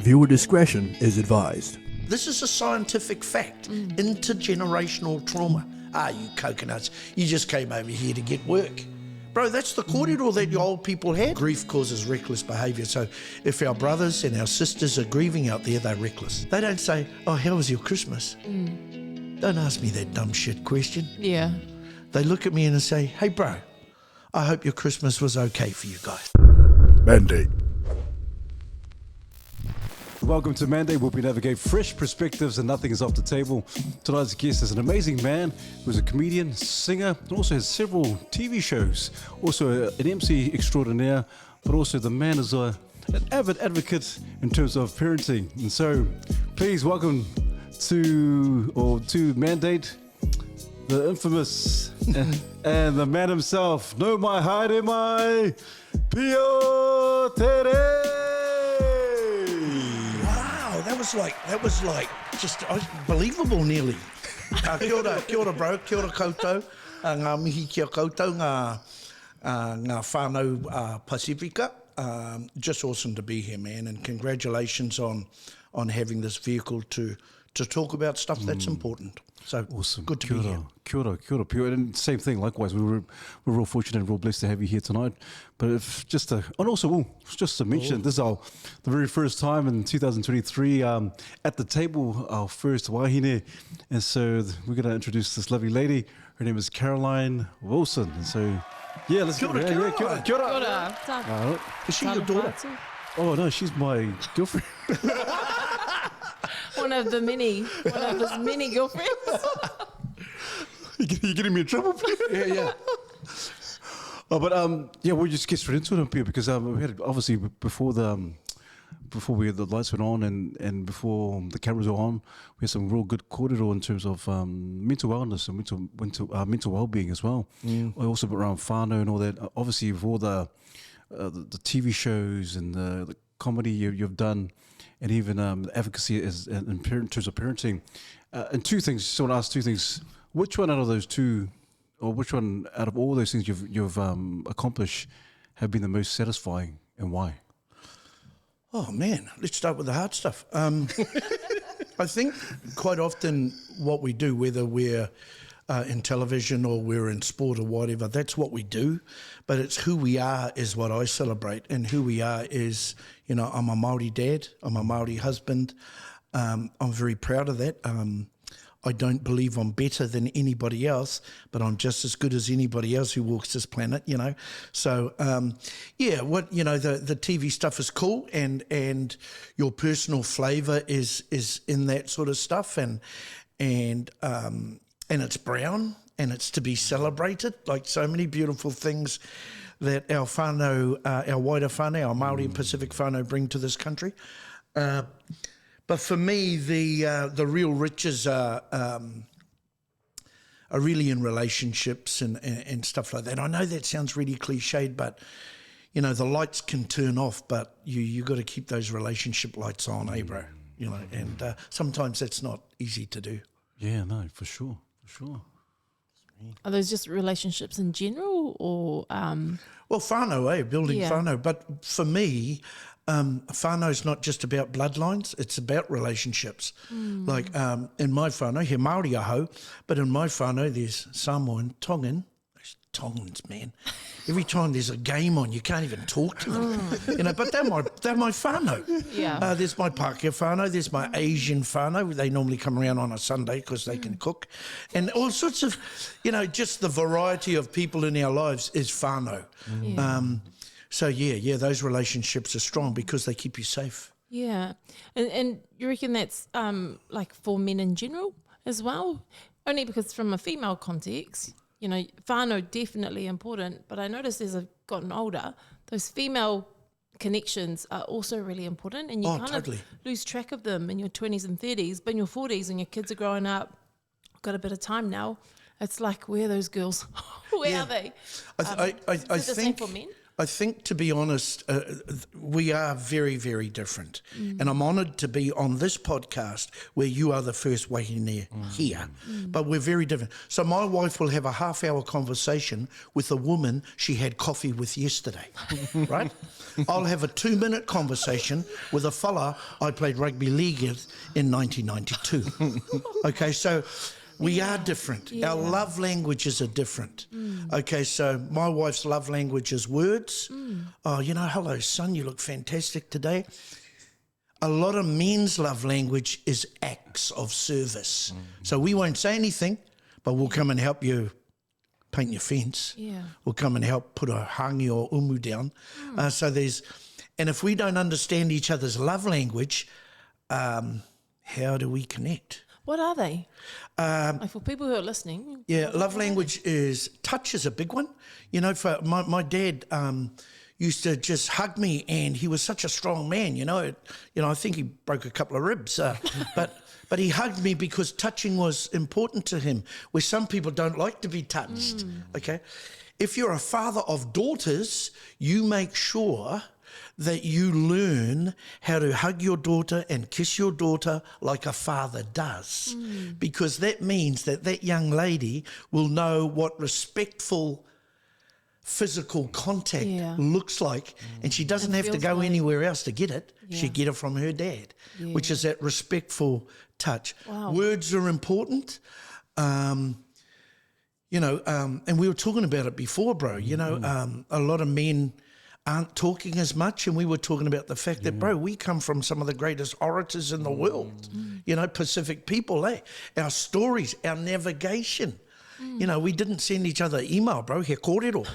Viewer discretion is advised. This is a scientific fact. Intergenerational trauma. You coconuts, you just came over here to get work. Bro, that's the kōrero that your old people had. Grief causes reckless behaviour. So if our brothers and our sisters are grieving out there, they're reckless. They don't say, oh, how was your Christmas? Don't ask me that dumb shit question. Yeah. They look at me and they say, hey, bro, I hope your Christmas was okay for you guys. Mandate. Welcome to Mandate, where we navigate fresh perspectives and nothing is off the table. Tonight's guest is an amazing man who's a comedian, singer, and also has several TV shows. Also an MC extraordinaire, but also the man is an avid advocate in terms of parenting. And so, please welcome to Mandate, the infamous and the man himself, no mai haere mai, Pio Terei. That was like just unbelievable nearly. Kia ora bro, kia ora koutou, ngā mihi kia koutou, ngā whānau Pacifica. Just awesome to be here, man, and congratulations on having this vehicle to talk about stuff that's important. So Awesome. Good to be here. Kia ora, Pio. And same thing, likewise. We're real fortunate and real blessed to have you here tonight. But just to mention, this is the very first time in 2023 at the table, our first wahine. And so we're going to introduce this lovely lady. Her name is Caroline Wilson. And so, yeah, let's Kia ora, Caroline. Caroline. Yeah, kia ora. Kia ora. Is she your daughter? Oh, no, she's my girlfriend. One of his many girlfriends. You're getting me in trouble, please. Yeah. Oh, but we'll just get straight into it, Pio, because we had obviously before the lights went on and before the cameras were on, we had some real good kōrero in terms of mental wellness and mental well-being as well. Also around whānau and all that. Obviously, with all the TV shows and the comedy you've done, and even advocacy in terms of parenting. And two things, so I want to ask two things. Which one out of those two, or which one out of all those things you've accomplished have been the most satisfying, and why? Oh, man, let's start with the hard stuff. I think quite often what we do, whether we're in television or we're in sport or whatever, that's what we do. But it's who we are is what I celebrate. And who we are is, I'm a Māori dad, I'm a Māori husband. I'm very proud of that. I don't believe I'm better than anybody else, but I'm just as good as anybody else who walks this planet, So, the TV stuff is cool, and your personal flavour is in that sort of stuff, and it's brown, and it's to be celebrated, like so many beautiful things that our whānau, our wider whānau, our Māori and Pacific whānau bring to this country. But for me, the real riches are really in relationships and stuff like that. I know that sounds really cliched, but the lights can turn off, but you got to keep those relationship lights on, bro? And sometimes that's not easy to do. Yeah, no, for sure. Are those just relationships in general, or? Well, whānau, building whānau. But for me, whānau's not just about bloodlines, it's about relationships. Like in my whānau, he Māori aho, but in my whānau there's Samoan, Tongan. Those Tongans, man. Every time there's a game on, you can't even talk to them. But they're my whānau. Yeah. There's my Pākehā whānau, there's my Asian whānau. They normally come around on a Sunday because they can cook. And all sorts of, just the variety of people in our lives is whānau. So those relationships are strong because they keep you safe. Yeah. And you reckon that's like for men in general as well? Only because from a female context, whānau definitely important, but I noticed as I've gotten older, those female connections are also really important, and you totally of lose track of them in your 20s and 30s, but in your 40s when your kids are growing up, got a bit of time now, it's like, where are those girls? Where are they? I is it the same think for men? I think, to be honest, we are very, very different. And I'm honoured to be on this podcast where you are the first wahine here. But we're very different. So my wife will have a half-hour conversation with a woman she had coffee with yesterday, right? I'll have a 2-minute conversation with a fella I played rugby league with in 1992. Okay, so we are different. Yeah. Our love languages are different. Okay, so my wife's love language is words. Oh, hello, son, you look fantastic today. A lot of men's love language is acts of service. So we won't say anything, but we'll come and help you paint your fence. Yeah. We'll come and help put a hangi or umu down. And if we don't understand each other's love language, how do we connect? What are they? Like for people who are listening. Yeah, love language is touch is a big one. For my dad used to just hug me, and he was such a strong man. I think he broke a couple of ribs, but he hugged me because touching was important to him. Where some people don't like to be touched. Okay, if you're a father of daughters, you make sure that you learn how to hug your daughter and kiss your daughter like a father does. Because that means that young lady will know what respectful physical contact looks like, and she doesn't have to go anywhere else to get it. She get it from her dad, which is that respectful touch. Wow. Words are important. And we were talking about it before, bro. A lot of men aren't talking as much, and we were talking about the fact that, bro, we come from some of the greatest orators in the world, Pacific people, our stories, our navigation. We didn't send each other email, bro, he kōrero.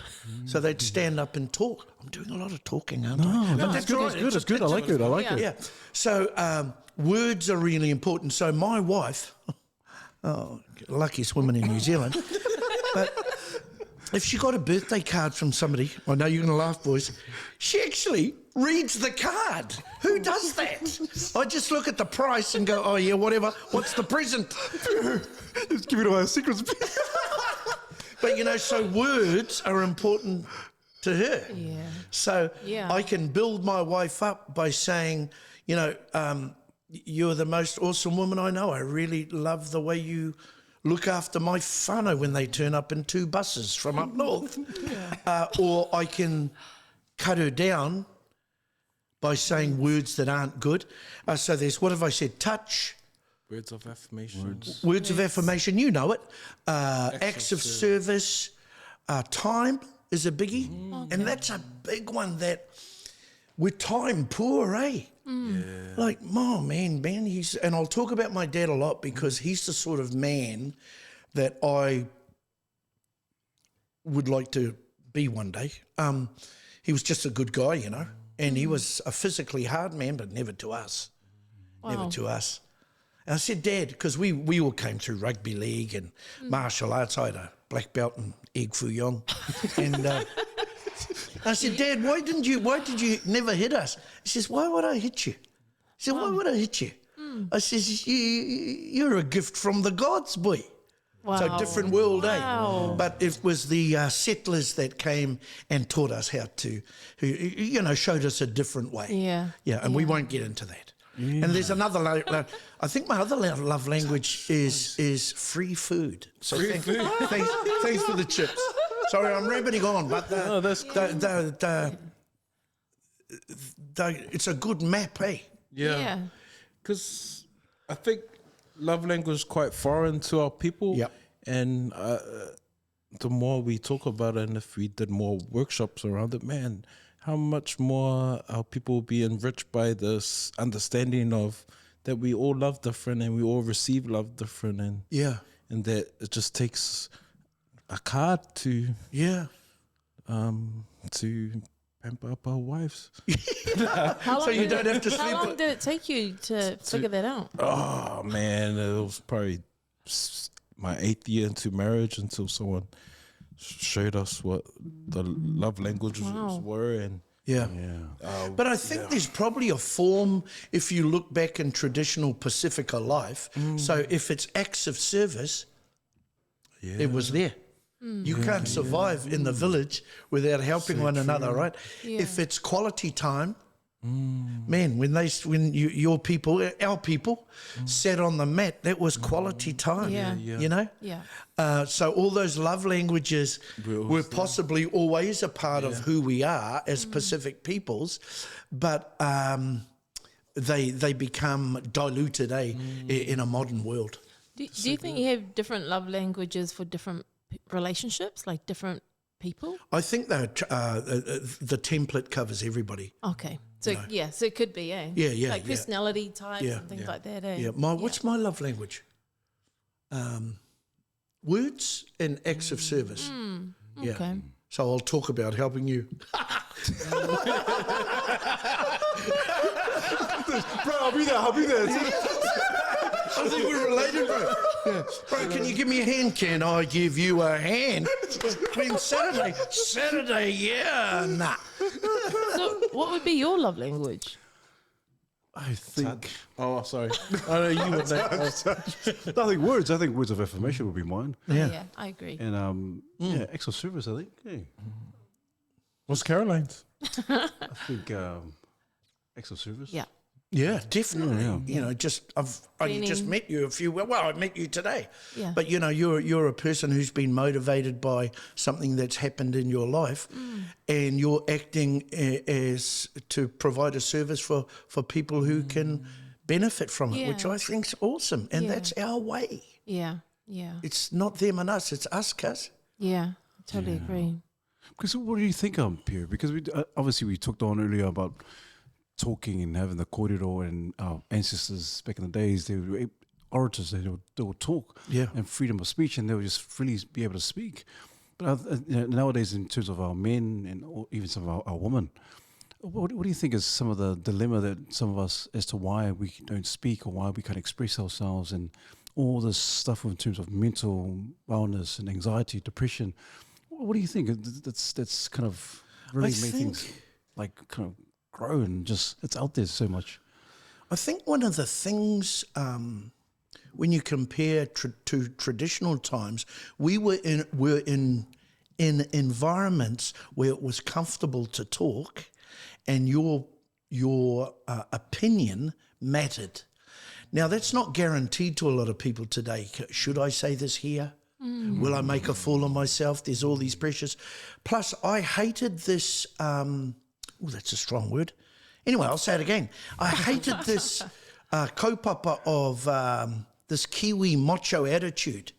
So they'd stand up and talk. I'm doing a lot of talking, aren't I? No, that's good. It's good. I like it. Yeah. So words are really important. So my wife, luckiest woman in New Zealand, but if she got a birthday card from somebody, I know you're going to laugh, boys, she actually reads the card. Who does that? I just look at the price and go, oh, yeah, whatever. What's the present? Just give it away secrets. But, so words are important to her. Yeah. So Yeah. I can build my wife up by saying, you're the most awesome woman I know. I really love the way you look after my whānau when they turn up in 2 buses from up north. Or I can cut her down by saying words that aren't good. So there's, what have I said? Touch. Words of affirmation. Words of affirmation, you know it. Acts of service. Time is a biggie. And that's a big one that we're time poor, eh? Like, oh, man, and I'll talk about my dad a lot because he's the sort of man that I would like to be one day. He was just a good guy, and he was a physically hard man, but never to us. Never to us. And I said, Dad, because we all came through rugby league and martial arts. I had a black belt in Egg Foo Yong. And I said, Dad, why did you never hit us? He says, why would I hit you? He said, why would I hit you? I says, you're a gift from the gods, boy. Wow. So different world, Wow. eh? But it was the settlers that came and taught us how to, who showed us a different way. Yeah. Yeah, and we won't get into that. And there's another, I think my other love language is free food. So thanks for the chips. Sorry, I'm rabbiting on, but it's a good map, eh? Yeah. Because I think love language is quite foreign to our people. Yep. And the more we talk about it, and if we did more workshops around it, man, how much more our people will be enriched by this understanding of that we all love different and we all receive love different, and that it just takes a card to pamper up our wives. How long you don't have to How sleep long with- did it take you to figure that out? Oh man, it was probably my 8th year into marriage until someone showed us what the love languages were, and but I think there's probably a form if you look back in traditional Pacifica life. So if it's acts of service, it was there. You can't survive in the village without helping one another, right? Yeah. If it's quality time, man, your people, our people, sat on the mat, that was quality time. Yeah. You know. Yeah. So all those love languages were possibly always a part of who we are as Pacific peoples, but they become diluted, in a modern world. Do you think you have different love languages for different relationships, like different people? I think that the template covers everybody. Okay. So, so it could be, Yeah, like personality types and things like that, Yeah, what's my love language? Words and acts of service. Yeah. Okay. So I'll talk about helping you. Bro, I'll be there. I think we're related, bro. Yeah. Bro, can you give me a hand? Can I give you a hand? When Saturday, yeah, nah. So what would be your love language? I think. Oh, sorry. I know you would know. I think words of affirmation would be mine. Yeah, I agree. And acts of service. I think. Yeah. What's Caroline's? I think acts of service. Yeah. Yeah, definitely. Yeah. You know, I've only just met you I met you today. Yeah. But you know, you're a person who's been motivated by something that's happened in your life, and you're acting as to provide a service for people who can benefit from it, which I think's awesome. And that's our way. Yeah. Yeah. It's not them and us; it's us, cuz. Yeah. I totally agree. Because what do you think, Pio? Because obviously we talked on earlier about talking and having the kōrero, and our ancestors back in the days, they were orators, they would talk, and freedom of speech, and they would just freely be able to speak. But nowadays, in terms of our men and even some of our women, what do you think is some of the dilemma that some of us, as to why we don't speak or why we can't express ourselves, and all this stuff in terms of mental wellness and anxiety, depression? What do you think? That's kind of really made things like kind of grow, and just it's out there so much. I think one of the things, when you compare to traditional times, we were in environments where it was comfortable to talk, and your opinion mattered. Now that's not guaranteed to a lot of people today. Should I say this here? Will I make a fool of myself? There's all these pressures. Plus, I hated this. That's a strong word. Anyway, I'll say it again. I hated this kaupapa of this Kiwi macho attitude.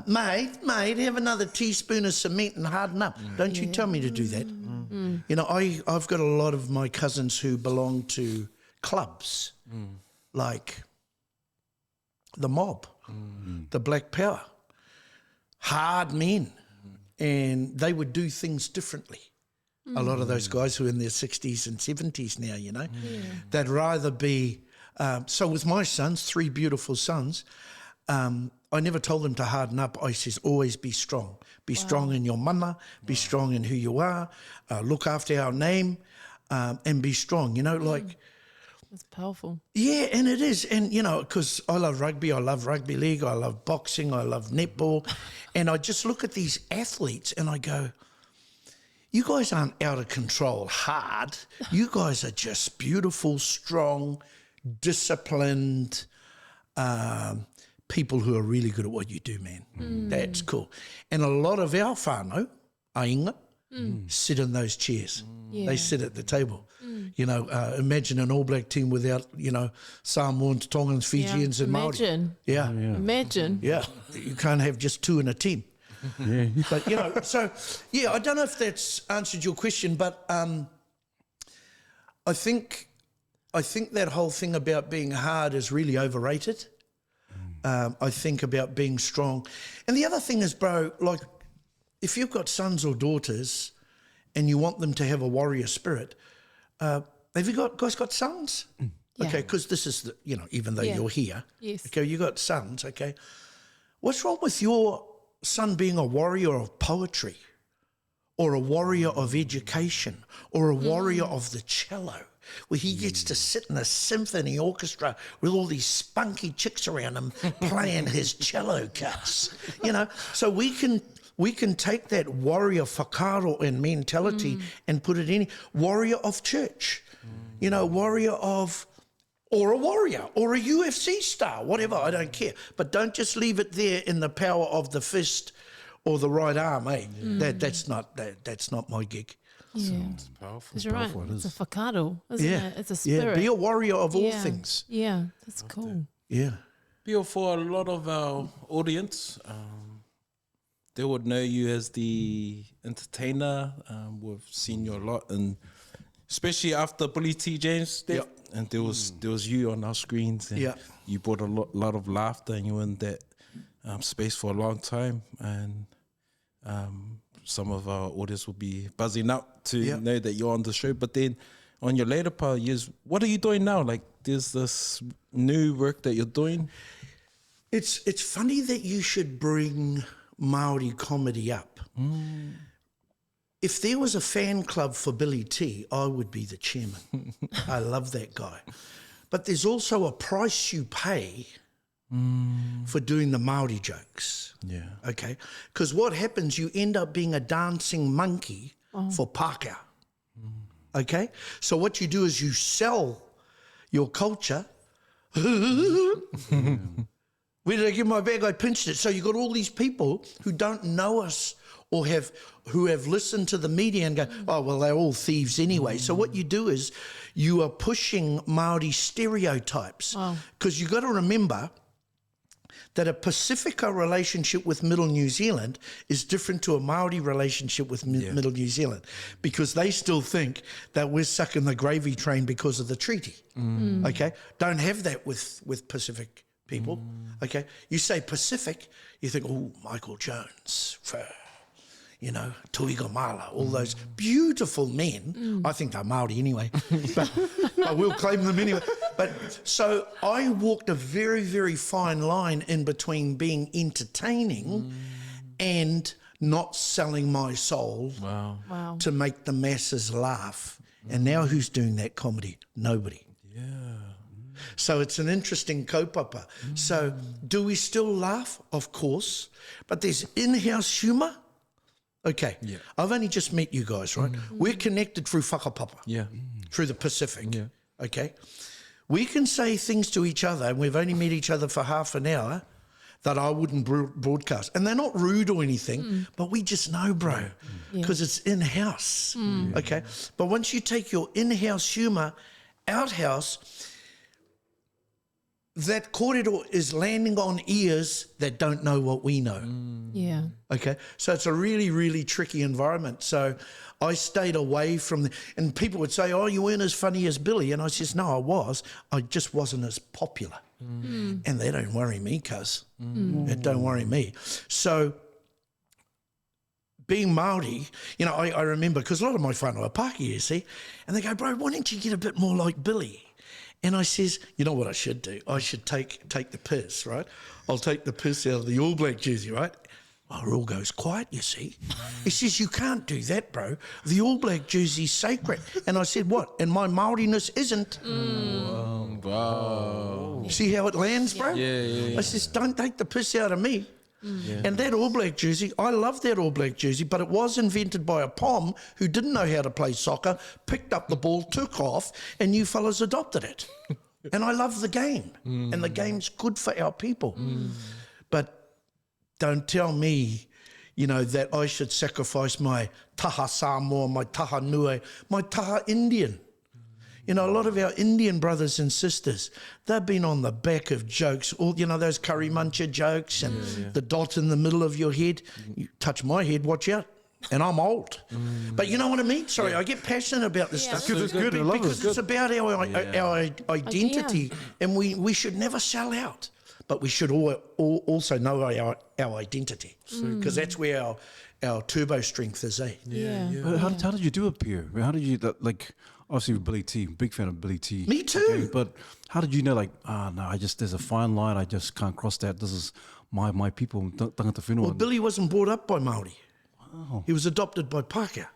Mate, have another teaspoon of cement and harden up. Don't you tell me to do that. You know, I've got a lot of my cousins who belong to clubs like the Mob, the Black Power, hard men, and they would do things differently. A lot of those guys who are in their 60s and 70s now, you know, they'd rather be. So with my sons, 3 beautiful sons, I never told them to harden up. I says, always be strong. Be strong in your mana, be strong in who you are, look after our name, and be strong, you know, like. That's powerful. Yeah, and it is. And, you know, because I love rugby, I love rugby league, I love boxing, I love netball. And I just look at these athletes and I go, you guys aren't out of control hard. You guys are just beautiful, strong, disciplined people who are really good at what you do, man. That's cool. And a lot of our whānau, ainga, sit in those chairs. They sit at the table. You know, imagine an All Black team without, you know, Samoans, Tongans, Fijians and Māori. Imagine. Yeah. You can't have just 2 in a team. But, you know, so, yeah, I don't know if that's answered your question, but I think that whole thing about being hard is really overrated. I think about being strong. And the other thing is, bro, like, if you've got sons or daughters and you want them to have a warrior spirit, have you guys got sons? Okay, because this is, you know, even though you're here. Yes. Okay, you got sons, okay. What's wrong with your son being a warrior of poetry, or a warrior of education, or a warrior of the cello, where he gets to sit in a symphony orchestra with all these spunky chicks around him playing his cello cuts, you know? So we can we can take that warrior whakaaro and mentality and put it in warrior of church, you know, warrior of, or a warrior or a UFC star, whatever, I don't care. But don't just leave it there in the power of the fist or the right arm, eh? That's not my gig. Yeah. It's powerful. Because you're right. Powerful, it It's a is. whakaaro, isn't it? It's a Yeah, spirit. be a warrior of all things. Yeah, that's cool. Yeah. Pio, for a lot of our audience, they would know you as the entertainer. We've seen you a lot, and especially after Bully T. James death, and there was you on our screens, and you brought a lot of laughter, and you were in that space for a long time, and some of our audience will be buzzing up to know that you're on the show. But then on your later part of years, what are you doing now? Like, there's this new work that you're doing. It's funny that you should bring Māori comedy up. If there was a fan club for Billy T, I would be the chairman. I love that guy. But there's also a price you pay for doing the Māori jokes. Yeah. Okay? Because what happens, you end up being a dancing monkey for Pākehā. Okay? So what you do is you sell your culture. Where did I give my bag? I pinched it. So you got all these people who don't know us or who have listened to the media and go, oh, well, they're all thieves anyway. So what you do is you are pushing Māori stereotypes. Because you got to remember that a Pacifica relationship with Middle New Zealand is different to a Māori relationship with Middle New Zealand, because they still think that we're sucking the gravy train because of the treaty. Okay? Don't have that with Pacific people. Okay? You say Pacific, you think, oh, Michael Jones, you know, Tuiga Mala, all those beautiful men. I think they're Māori anyway, but I will claim them anyway. But so I walked a very, very fine line in between being entertaining and not selling my soul to make the masses laugh. And now who's doing that comedy? Nobody. Yeah. So it's an interesting kaupapa. So do we still laugh? Of course. But there's in-house humour. Okay, I've only just met you guys, right? We're connected through whakapapa, through the Pacific, okay? We can say things to each other, and we've only met each other for half an hour, that I wouldn't broadcast. And they're not rude or anything, but we just know, bro, because it's in-house, okay? But once you take your in-house humour out-house, that kōrero is landing on ears that don't know what we know. Yeah. Okay, so it's a really, really tricky environment. So I stayed away from and people would say, oh, you weren't as funny as Billy. And I says, no, I was. I just wasn't as popular. And they don't worry me, cuz. It don't worry me. So being Māori, you know, I remember, because a lot of my whānau are Pākehā, you see, and they go, bro, why don't you get a bit more like Billy? And I says, you know what I should do? I should take the piss, right? I'll take the piss out of the All Black jersey, right? Well, it all goes quiet, you see. He says, you can't do that, bro. The All Black jersey's sacred. And I said, what? And my Māoriness isn't. Wow. See how it lands, bro? Yeah. I says, don't take the piss out of me. And that All Black jersey, I love that All Black jersey, but it was invented by a Pom who didn't know how to play soccer, picked up the ball, took off, and you fellas adopted it. And I love the game, and the game's good for our people. But don't tell me, you know, that I should sacrifice my taha Samoa, my taha Nui, my taha Indian. You know, a lot of our Indian brothers and sisters, they've been on the back of jokes, all, you know, those curry muncher jokes and the dot in the middle of your head. You touch my head, watch out. And I'm old. But you know what I mean? Sorry, I get passionate about this stuff. It's good. I love it. Because it's about our identity, and we should never sell out. But we should also know our identity, because that's where our turbo strength is, eh? But how did you do it, Pio? I mean, how did you, like, obviously with Billy T, big fan of Billy T. Me too. Okay, but how did you know, like, no, there's a fine line, I just can't cross that. This is my people, tangata whenua. Well, Billy wasn't brought up by Māori. Wow. He was adopted by Pākehā.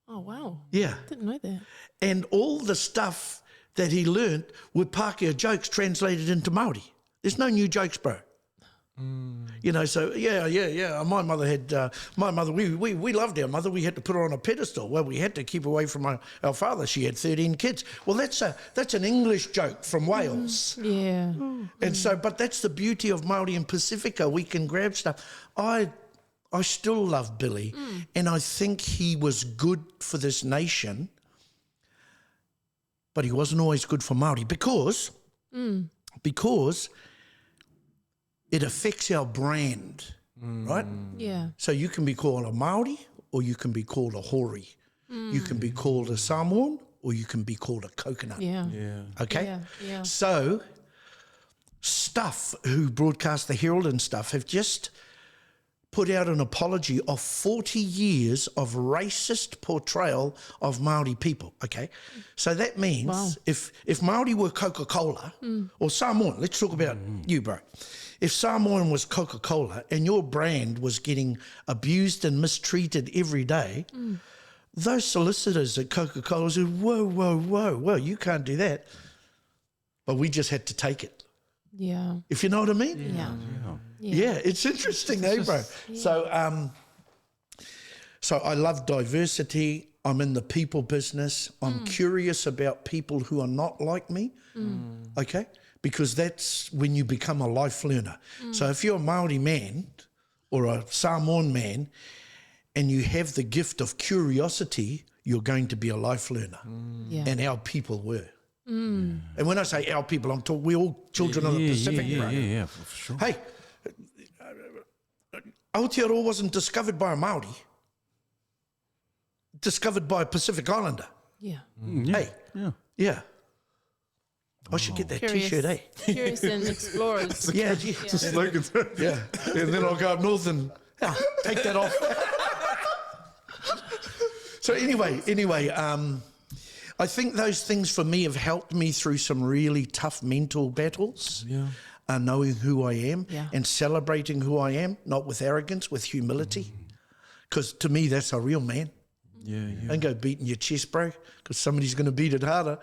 Oh, wow. Yeah. Didn't know that. And all the stuff that he learnt were Pākehā jokes translated into Māori. There's no new jokes, bro. You know, so yeah. My mother had, we loved our mother. We had to put her on a pedestal. Well, we had to keep away from our father. She had 13 kids. Well, that's an English joke from Wales. Yeah. And so, but that's the beauty of Māori and Pacifica. We can grab stuff. I still love Billy, and I think he was good for this nation, but he wasn't always good for Māori because it affects our brand, right? Yeah. So you can be called a Māori or you can be called a Hori. You can be called a Samoan or you can be called a coconut. Yeah. Okay? Yeah. So Stuff, who broadcast the Herald and stuff, have just put out an apology of 40 years of racist portrayal of Māori people, okay? So that means if Māori were Coca-Cola, or Samoan, let's talk about you, bro. If Samoan was Coca-Cola and your brand was getting abused and mistreated every day, those solicitors at Coca-Cola said, whoa, you can't do that. But we just had to take it. Yeah. If you know what I mean? Yeah. It's interesting, bro? So, so I love diversity. I'm in the people business. I'm curious about people who are not like me, okay? Because that's when you become a life learner. So if you're a Māori man or a Samoan man and you have the gift of curiosity, you're going to be a life learner. And our people were. And when I say our people, I'm talking, we're all children of the Pacific, bro. Yeah, for sure. Hey, Aotearoa wasn't discovered by a Māori. Discovered by a Pacific Islander. Yeah. Hey, Yeah. I should get that Curious, T-shirt, eh? Curious and explorers. Yeah. Yeah. And then I'll go up north and take that off. So anyway, I think those things for me have helped me through some really tough mental battles. Knowing who I am and celebrating who I am, not with arrogance, with humility. Because to me, that's a real man. Don't go beating your chest, bro, because somebody's going to beat it harder,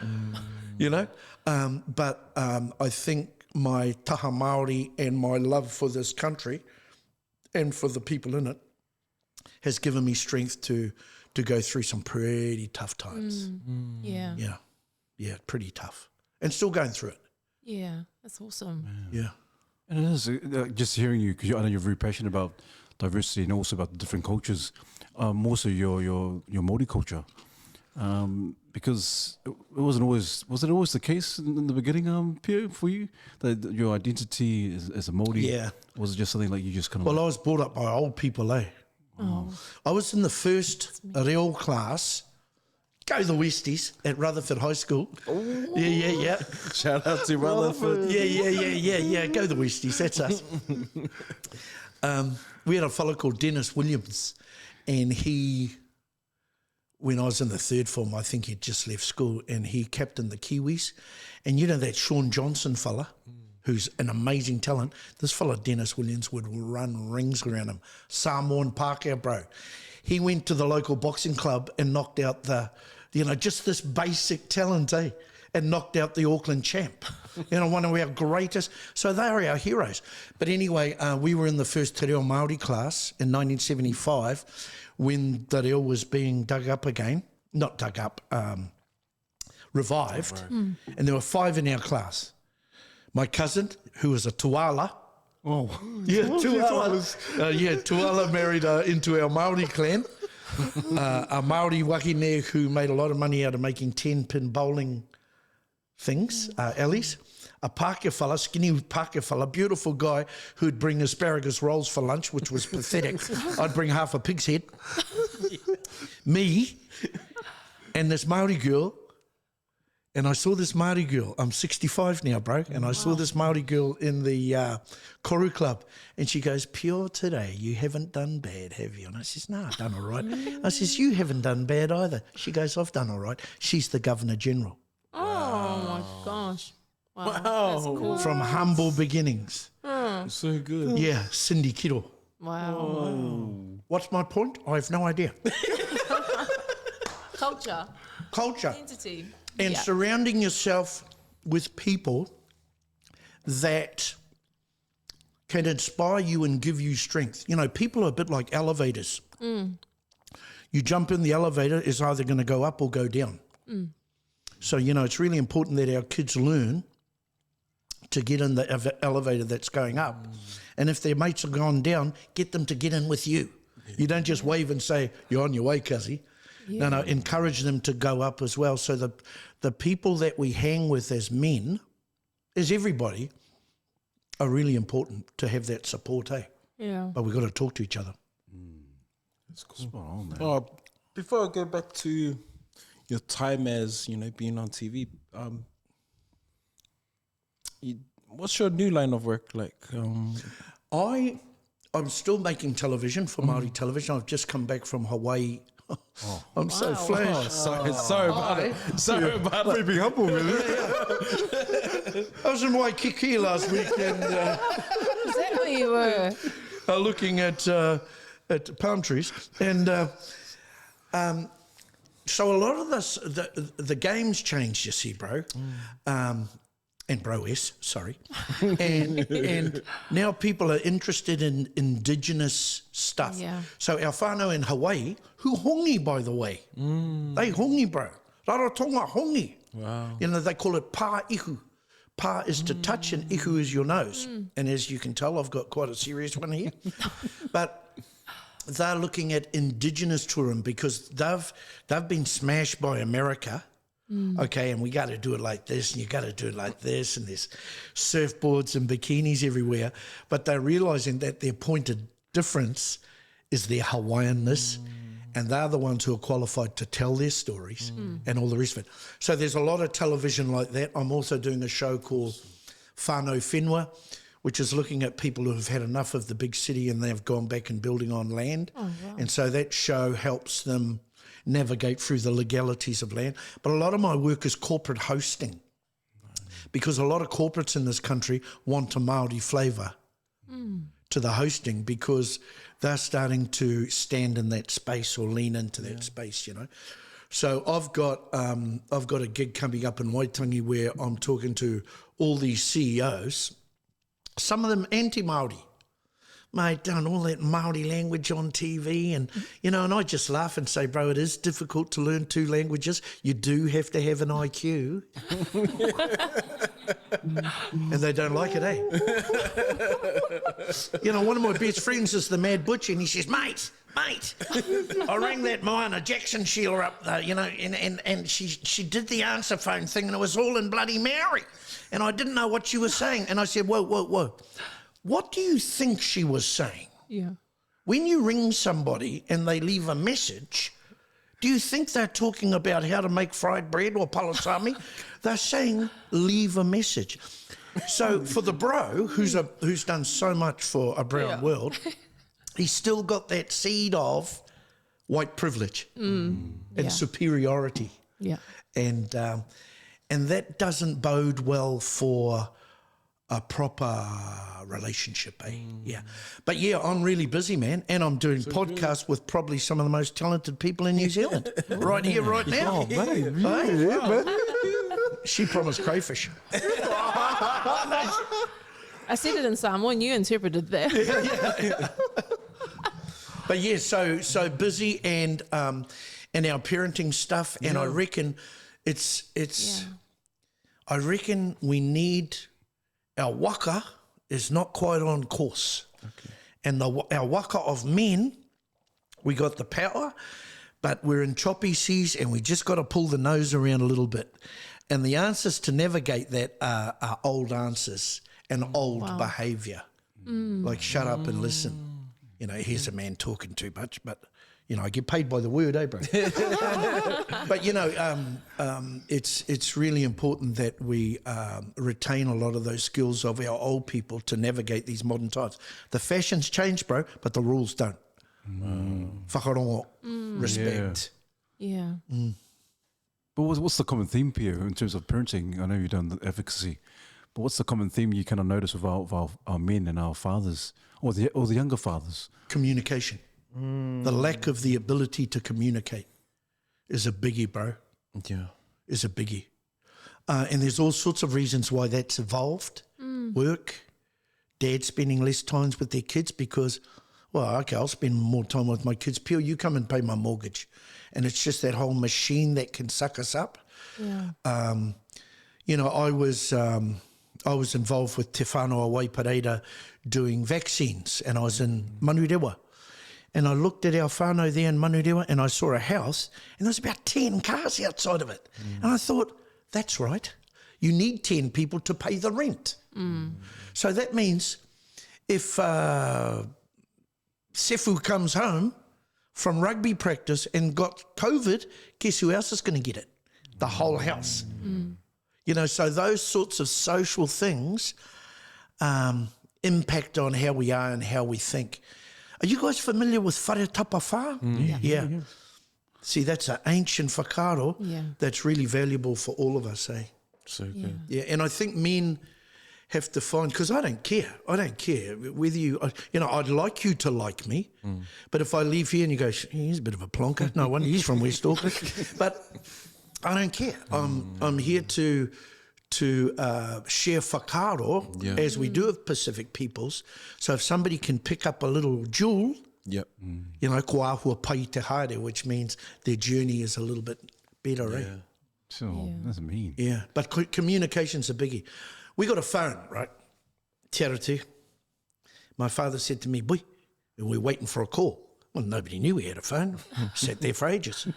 you know. But I think my taha Māori and my love for this country and for the people in it has given me strength to go through some pretty tough times. Yeah, pretty tough. And still going through it. Yeah, that's awesome. Yeah. And it is just hearing you, because I know you're very passionate about diversity and also about the different cultures, more so your Māori culture. Because it was it always the case in the beginning, Pio, for you, that your identity as a Māori? Yeah. Or was it just something like you just kind of... Well, I was brought up by old people, eh? I was in the first reo class, go the Westies, at Rutherford High School. Yeah. Shout out to Rutherford. Yeah, go the Westies, that's us. We had a fellow called Dennis Williams, and he, when I was in the third form, I think he'd just left school, and he captained the Kiwis. And you know that Sean Johnson fella, who's an amazing talent, this fella Dennis Williams would run rings around him. Samoan Pākehā, bro. He went to the local boxing club and knocked out just this basic talent, eh? And knocked out the Auckland champ. One of our greatest. So they are our heroes. But anyway, we were in the first Te Reo Māori class in 1975 when the reo was being dug up again. Not dug up, revived. And there were 5 in our class. My cousin, who was a Tuala. Oh. Yeah, Tuala. Tuala married into our Māori clan. A Māori wahine who made a lot of money out of making 10-pin bowling things, alleys. A Pākehā fella, skinny Pākehā fella, beautiful guy who'd bring asparagus rolls for lunch, which was pathetic. I'd bring half a pig's head. Me and this Māori girl. And I saw this Māori girl. I'm 65 now, bro. And I saw this Māori girl in the Koru Club. And she goes, Pio Terei, you haven't done bad, have you? And I says, no, I've done all right. I says, you haven't done bad either. She goes, I've done all right. She's the Governor General. Oh, my gosh. Wow. That's cool. From humble beginnings. So good. Yeah, Cindy Kiro. Wow. What's my point? I have no idea. Culture. Identity. And surrounding yourself with people that can inspire you and give you strength. You know, people are a bit like elevators. You jump in the elevator, it's either going to go up or go down. So, you know, it's really important that our kids learn to get in the elevator that's going up. And if their mates are gone down, get them to get in with you. You don't just wave and say, you're on your way, cuzzy. No, encourage them to go up as well. So the people that we hang with as men, as everybody, are really important to have that support, eh? Yeah. But we've got to talk to each other. That's cool. Spot on, man. Oh, before I go back to your time as, you know, being on TV, what's your new line of work like? I'm still making television for Māori television. I've just come back from Hawaii. I'm so flashed. Sorry about it. Sorry about it. Be humble, man. I was in Waikiki last week and Is that where you were? looking at palm trees. And so a lot of this, the game's changed, you see, bro. And bro-S, sorry. and now people are interested in Indigenous stuff. Yeah. So our whānau in Hawaii, who hongi, by the way. They hongi, bro. Rarotonga hongi. Wow. You know, they call it pā ihu. Pā is to touch and ihu is your nose. And as you can tell, I've got quite a serious one here. But they're looking at Indigenous tourism because they've been smashed by America. Okay, and we got to do it like this, and you got to do it like this, and there's surfboards and bikinis everywhere. But they're realising that their point of difference is their Hawaiianness, and they're the ones who are qualified to tell their stories and all the rest of it. So there's a lot of television like that. I'm also doing a show called Whānau Whenua, which is looking at people who have had enough of the big city and they've gone back and building on land. And so that show helps them navigate through the legalities of land. But a lot of my work is corporate hosting because a lot of corporates in this country want a Māori flavour to the hosting because they're starting to stand in that space or lean into that space, you know. So I've got a gig coming up in Waitangi where I'm talking to all these CEOs, some of them anti-Māori. Mate, done all that Māori language on TV and, you know, and I just laugh and say, bro, it is difficult to learn 2 languages. You do have to have an IQ. And they don't like it, eh? You know, one of my best friends is the Mad Butcher and he says, mate, I rang that Moana Jackson Sheila up there, you know, and she did the answer phone thing and it was all in bloody Maori. And I didn't know what she was saying. And I said, whoa. What do you think she was saying? Yeah. When you ring somebody and they leave a message, do you think they're talking about how to make fried bread or palasami? They're saying, leave a message. So for the bro, who's done so much for a brown world, he's still got that seed of white privilege and superiority. Yeah. And that doesn't bode well for a proper relationship, eh? Yeah. But yeah, I'm really busy, man, and I'm doing podcasts with probably some of the most talented people in New Zealand right here, right now. Oh, man. Man. She promised crayfish. I said it in Samoan, you interpreted that. But yeah, so busy and our parenting stuff, and I reckon I reckon we need. Our waka is not quite on course. Okay. And our waka of men, we got the power, but we're in choppy seas and we just got to pull the nose around a little bit. And the answers to navigate that are old answers and old behaviour. Like shut up and listen. You know, here's a man talking too much, but, you know, I get paid by the word, eh, bro? But, you know, it's really important that we retain a lot of those skills of our old people to navigate these modern times. The fashion's changed, bro, but the rules don't. Whakarongo, respect. Yeah. But what's the common theme, Pio, in terms of parenting? I know you've done the advocacy, but what's the common theme you kind of notice with our men and our fathers, or the younger fathers? Communication. The lack of the ability to communicate is a biggie, bro. Yeah. Is a biggie. And there's all sorts of reasons why that's evolved. Work, dads spending less time with their kids because, well, okay, I'll spend more time with my kids. Pio, you come and pay my mortgage. And it's just that whole machine that can suck us up. Yeah. You know, I was involved with Te Whānau Waipareira doing vaccines, and I was in Manurewa. And I looked at our whānau there in Manurewa, and I saw a house, and there was about 10 cars outside of it. And I thought, that's right. You need 10 people to pay the rent. So that means if Sefu comes home from rugby practice and got COVID, guess who else is going to get it? The whole house. You know, so those sorts of social things impact on how we are and how we think. Are you guys familiar with whare tapa whā? Yeah. See, that's an ancient whakaro that's really valuable for all of us, eh? So good. Yeah, and I think men have to find, because I don't care whether you know, I'd like you to like me, but if I leave here and you go, he's a bit of a plonker, no wonder he's from West Auckland, but I don't care. I'm here to share whakaro as we do with Pacific peoples. So if somebody can pick up a little jewel, you know, ko āhua pai te haere, which means their journey is a little bit better, eh? So that's mean. Yeah, but communication's a biggie. We got a phone, right? Te aratu. My father said to me, boy, and we're waiting for a call. Well, nobody knew we had a phone. Sat there for ages.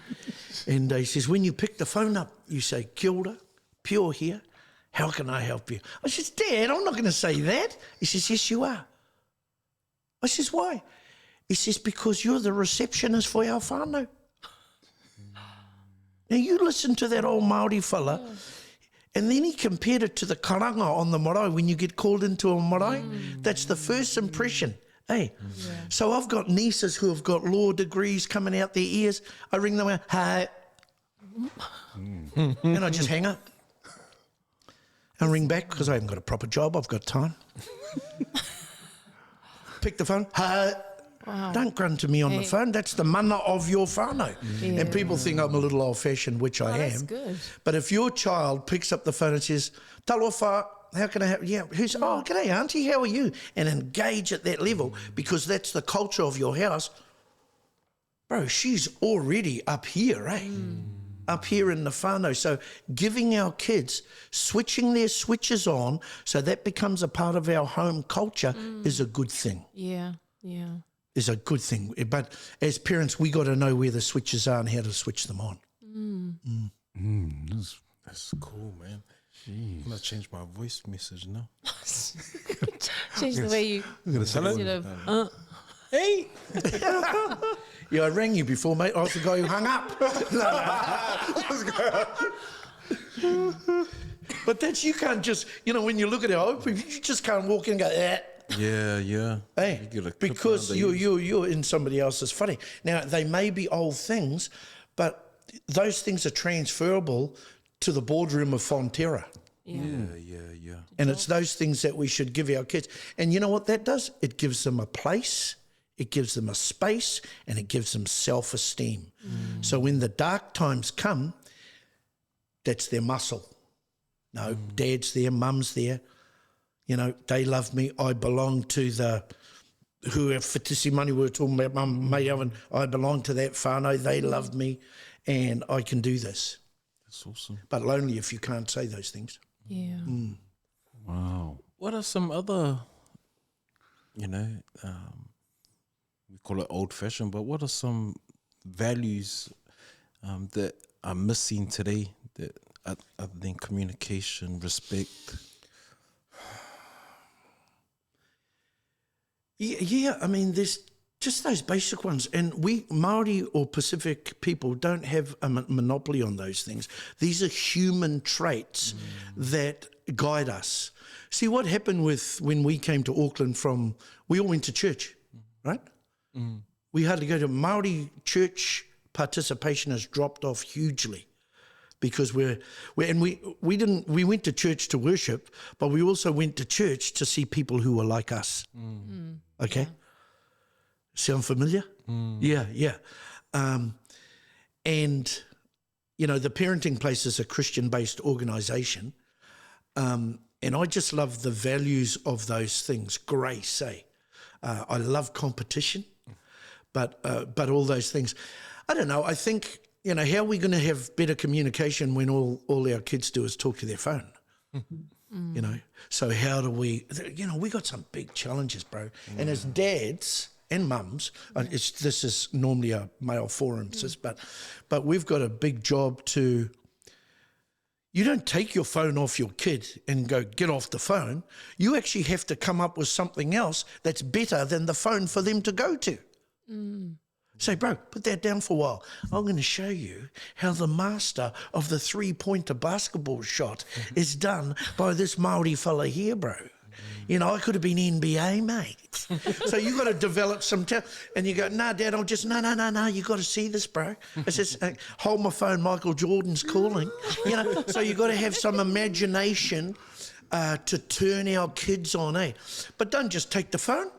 And he says, when you pick the phone up, you say, kia ora, Pio here. How can I help you? I says, Dad, I'm not going to say that. He says, yes, you are. I says, why? He says, because you're the receptionist for our whānau. Now, you listen to that old Māori fella, and then he compared it to the karanga on the marae. When you get called into a marae, that's the first impression. Hey, so I've got nieces who have got law degrees coming out their ears. I ring them out, hi, and I just hang up. I ring back because I haven't got a proper job. I've got time. Pick the phone, hi. Wow. Don't grunt to me on the phone. That's the mana of your whānau. And people think I'm a little old-fashioned, which I am. That's good. But if your child picks up the phone and says, talofa, how can I help you? Yeah, who's, oh, g'day, auntie, how are you? And engage at that level because that's the culture of your house. Bro, she's already up here, eh? Up here in the whānau. So giving our kids, switching their switches on so that becomes a part of our home culture is a good thing. Yeah. Is a good thing. But as parents, we got to know where the switches are and how to switch them on. That's cool, man. I'm going to change my voice message now. Change the way you instead of Hey! Yeah, I rang you before, mate. I was the guy who hung up. But that's, you can't just, you know, when you look at our open, you just can't walk in and go, Yeah. Hey, You get a clip because under you're in somebody else's funny. Now, they may be old things, but those things are transferable to the boardroom of Fonterra. Yeah. And it's those things that we should give our kids. And you know what that does? It gives them a place, it gives them a space, and it gives them self-esteem. So when the dark times come, that's their muscle. No, dad's there, mum's there. You know, they love me. I belong to the, who have Whetisi Mani, we were talking about Mum May Owen. I belong to that whānau. They love me and I can do this. That's awesome. But lonely if you can't say those things. yeah. Wow. What are some other, you know, we call it old-fashioned, but what are some values that are missing today that other than communication, respect? Yeah, I mean, there's just those basic ones. And we, Māori or Pacific people, don't have a monopoly on those things. These are human traits that guide us. See, what happened with when we came to Auckland from, we all went to church, right? We hardly go to Māori church participation has dropped off hugely. Because we went to church to worship, but we also went to church to see people who were like us. Okay, yeah. Sound familiar? Yeah. And you know, the Parenting Place is a Christian-based organisation, And I just love the values of those things. Grace, I love competition, but all those things. I don't know. I think, how are we going to have better communication when all our kids do is talk to their phone? So how do we, we got some big challenges, bro. And as dads and mums, this is normally a male forum, sis, but we've got a big job to, you don't take your phone off your kid and go, get off the phone. You actually have to come up with something else that's better than the phone for them to go to. Say, bro, put that down for a while. I'm going to show you how the master of the 3-pointer basketball shot is done by this Māori fella here, bro. I could have been NBA, mate. So you got to develop some and you go, nah, Dad, I'll just, no, you got to see this, bro. It's just, hold my phone, Michael Jordan's calling. So you got to have some imagination to turn our kids on, But don't just take the phone.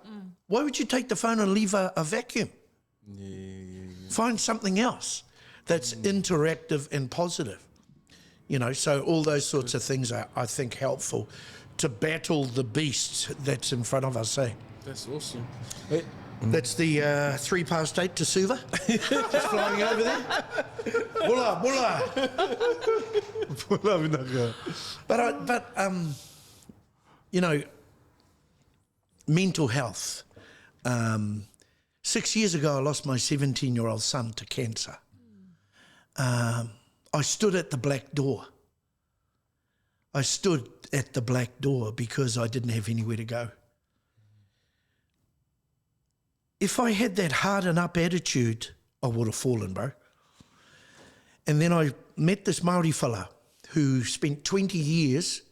Why would you take the phone and leave a vacuum? Find something else that's interactive and positive. So all those sorts of things are, I think, helpful to battle the beast that's in front of us, That's awesome. That's the 8:03 to Suva. Just flying over there. Bulla. But mental health. 6 years ago, I lost my 17-year-old son to cancer. I stood at the black door. I stood at the black door because I didn't have anywhere to go. If I had that harden up attitude, I would have fallen, bro. And then I met this Māori fella who spent 20 years,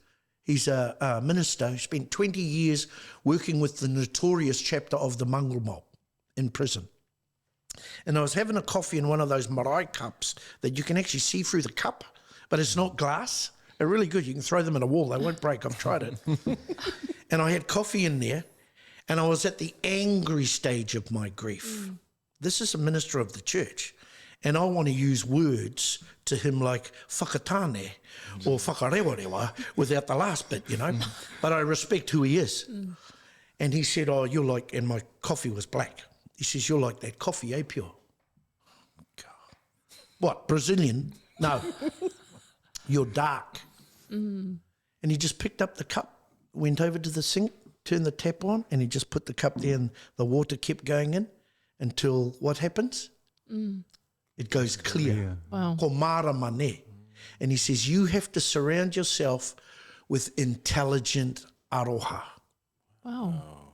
he's a minister, who spent 20 years working with the notorious chapter of the mongrel mob in prison. And I was having a coffee in one of those marae cups that you can actually see through the cup, but it's not glass. They're really good. You can throw them at a wall. They won't break. I've tried it. And I had coffee in there, and I was at the angry stage of my grief. This is a minister of the church, and I want to use words to him like whakatane or whakarewarewa without the last bit, But I respect who he is. And he said, you're like, and my coffee was black. He says, you're like that coffee, Pio? What, Brazilian? No. You're dark. And he just picked up the cup, went over to the sink, turned the tap on, and he just put the cup there, and the water kept going in until what happens? It goes clear. Wow. Ko mara mane. And he says, you have to surround yourself with intelligent aroha. Wow.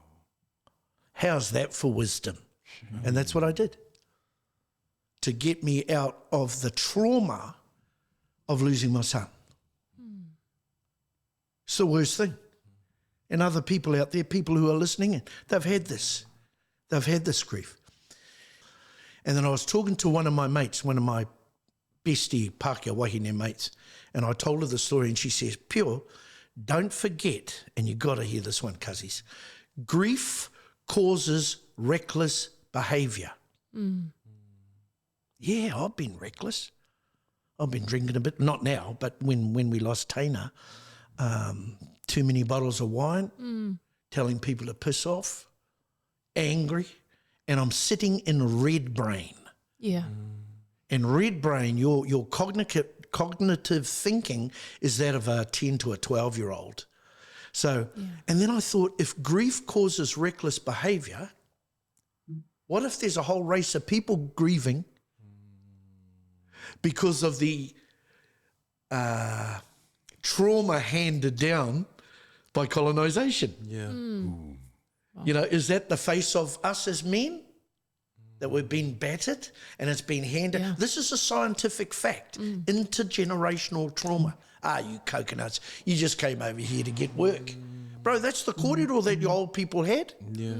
How's that for wisdom? And that's what I did to get me out of the trauma of losing my son. It's the worst thing. And other people out there, people who are listening, they've had this. They've had this grief. And then I was talking to one of my mates, one of my bestie Pākehā wahine mates, and I told her the story, and she says, Pio, don't forget, and you got to hear this one, cuzzies, grief causes reckless behaviour. Yeah, I've been reckless. I've been drinking a bit, not now, but when we lost Taina, too many bottles of wine, telling people to piss off, angry, and I'm sitting in red brain. Yeah. And red brain, your cognitive thinking is that of a 10 to a 12-year-old. So, and then I thought, if grief causes reckless behaviour, what if there's a whole race of people grieving because of the trauma handed down by colonisation? Yeah. Is that the face of us as men? That we've been battered and it's been handed. Yeah. This is a scientific fact. Intergenerational trauma. You coconuts, you just came over here to get work. Bro, that's the kōrero that your old people had. Yeah.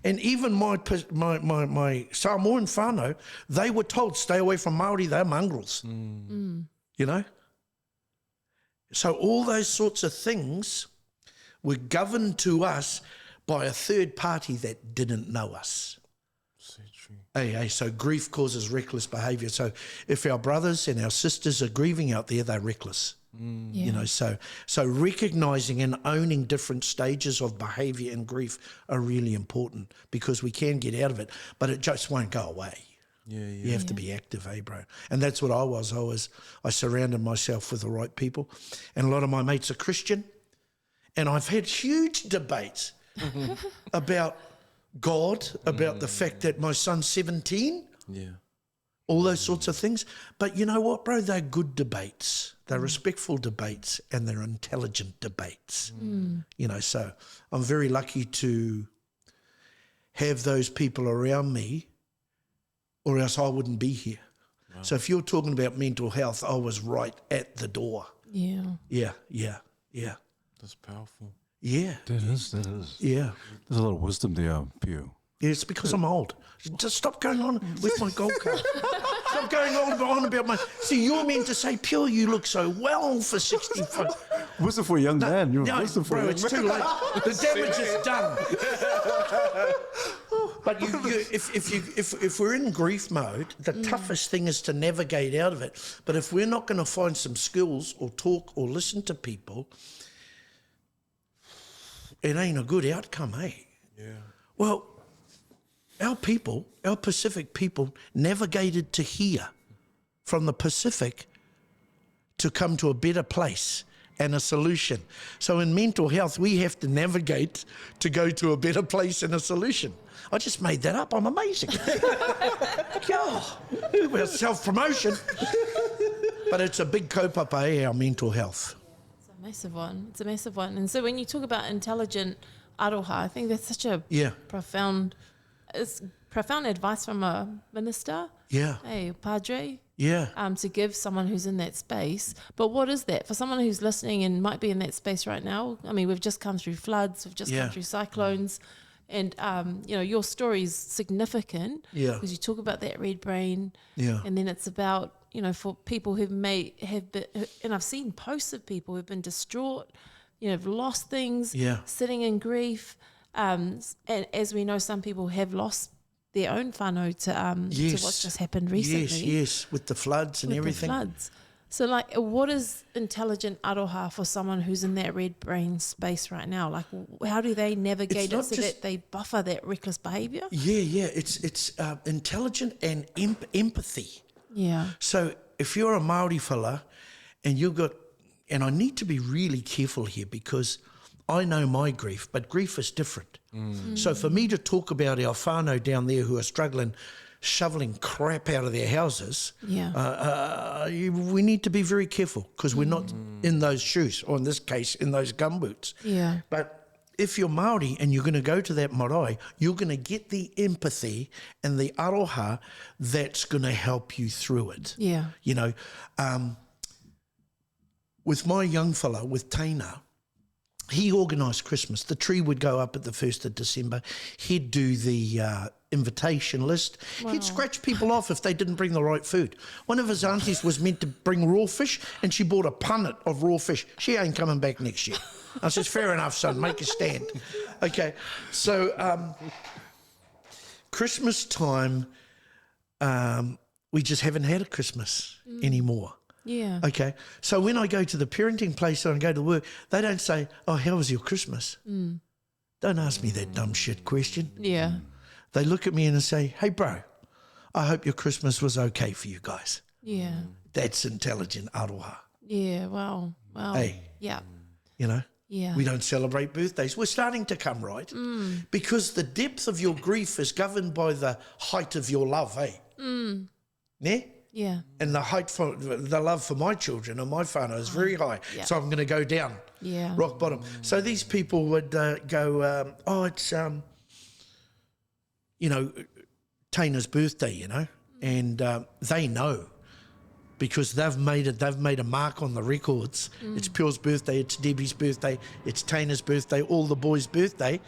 And even my Samoan whānau, they were told, stay away from Māori, they're mongrels. So all those sorts of things were governed to us by a third party that didn't know us. So true. So grief causes reckless behaviour. So if our brothers and our sisters are grieving out there, they're reckless. Yeah. You know, so recognizing and owning different stages of behavior and grief are really important, because we can get out of it, but it just won't go away. You have to be active, bro? And that's what I was. I surrounded myself with the right people, and a lot of my mates are Christian, and I've had huge debates about God, about the fact that my son's 17. All those sorts of things. But you know what, bro? They're good debates. They're respectful debates, and they're intelligent debates. You know, so I'm very lucky to have those people around me, or else I wouldn't be here. So if you're talking about mental health, I was right at the door. Yeah. Yeah. That's powerful. Yeah. That is. Yeah. There's a lot of wisdom there, Pio. Yeah, it's because I'm old. Just stop going on with my gold card. Stop going on about my... See, you're meant to say, Pure, you look so well for 65. Wisdom for a young man. You're No, wisdom for a bro, young it's man. too late. The damage is done. But if we're in grief mode, the toughest thing is to navigate out of it. But if we're not going to find some skills or talk or listen to people, it ain't a good outcome, eh? Yeah. Well, our people, our Pacific people, navigated to here, from the Pacific, to come to a better place and a solution. So in mental health, we have to navigate to go to a better place and a solution. I just made that up. I'm amazing. God, well, self-promotion. But it's a big cope-up, our mental health. It's a massive one. It's a massive one. And so when you talk about intelligent aroha, I think that's such a profound advice from a minister. Yeah. Hey, padre. Yeah. To give someone who's in that space. But what is that? For someone who's listening and might be in that space right now, I mean, we've just come through floods, we've just come through cyclones, and, you know, your story is significant because you talk about that red brain, and then it's about, you know, for people who may have been, and I've seen posts of people who've been distraught, you know, have lost things, sitting in grief, and as we know, some people have lost their own whānau to what's just happened recently. Yes, with the floods and with everything. The floods. So, like, what is intelligent aroha for someone who's in that red brain space right now? Like, how do they navigate it so that they buffer that reckless behaviour? Yeah. It's intelligent and empathy. Yeah. So if you're a Māori fella and you've got, and I need to be really careful here because I know my grief, but grief is different. So for me to talk about our whānau down there who are struggling, shoveling crap out of their houses, we need to be very careful because we're not in those shoes, or in this case, in those gumboots. Yeah. But if you're Māori and you're going to go to that marae, you're going to get the empathy and the aroha that's going to help you through it. Yeah. You know, with my young fella, with Taina, he organised Christmas. The tree would go up at the 1st of December. He'd do the invitation list. He'd scratch people off if they didn't bring the right food. One of his aunties was meant to bring raw fish, and she bought a punnet of raw fish. She ain't coming back next year. I said, fair enough, son, make a stand. Okay, so Christmas time, we just haven't had a Christmas anymore. Yeah. Okay, so when I go to the parenting place and I go to work, they don't say, oh, how was your Christmas? Don't ask me that dumb shit question. Yeah. They look at me and say, hey, bro, I hope your Christmas was okay for you guys. Yeah. That's intelligent aroha. Yeah. Wow. Hey. Yeah. You know? Yeah. We don't celebrate birthdays. We're starting to come right because the depth of your grief is governed by the height of your love, Ne? Yeah. And the height for the love for my children and my whānau is very high. Yeah. So I'm going to go down, rock bottom. So these people would go, oh, it's, you know, Taina's birthday, you know, and they know because they've made a mark on the records. It's Pio's birthday, it's Debbie's birthday, it's Taina's birthday, all the boys' birthday.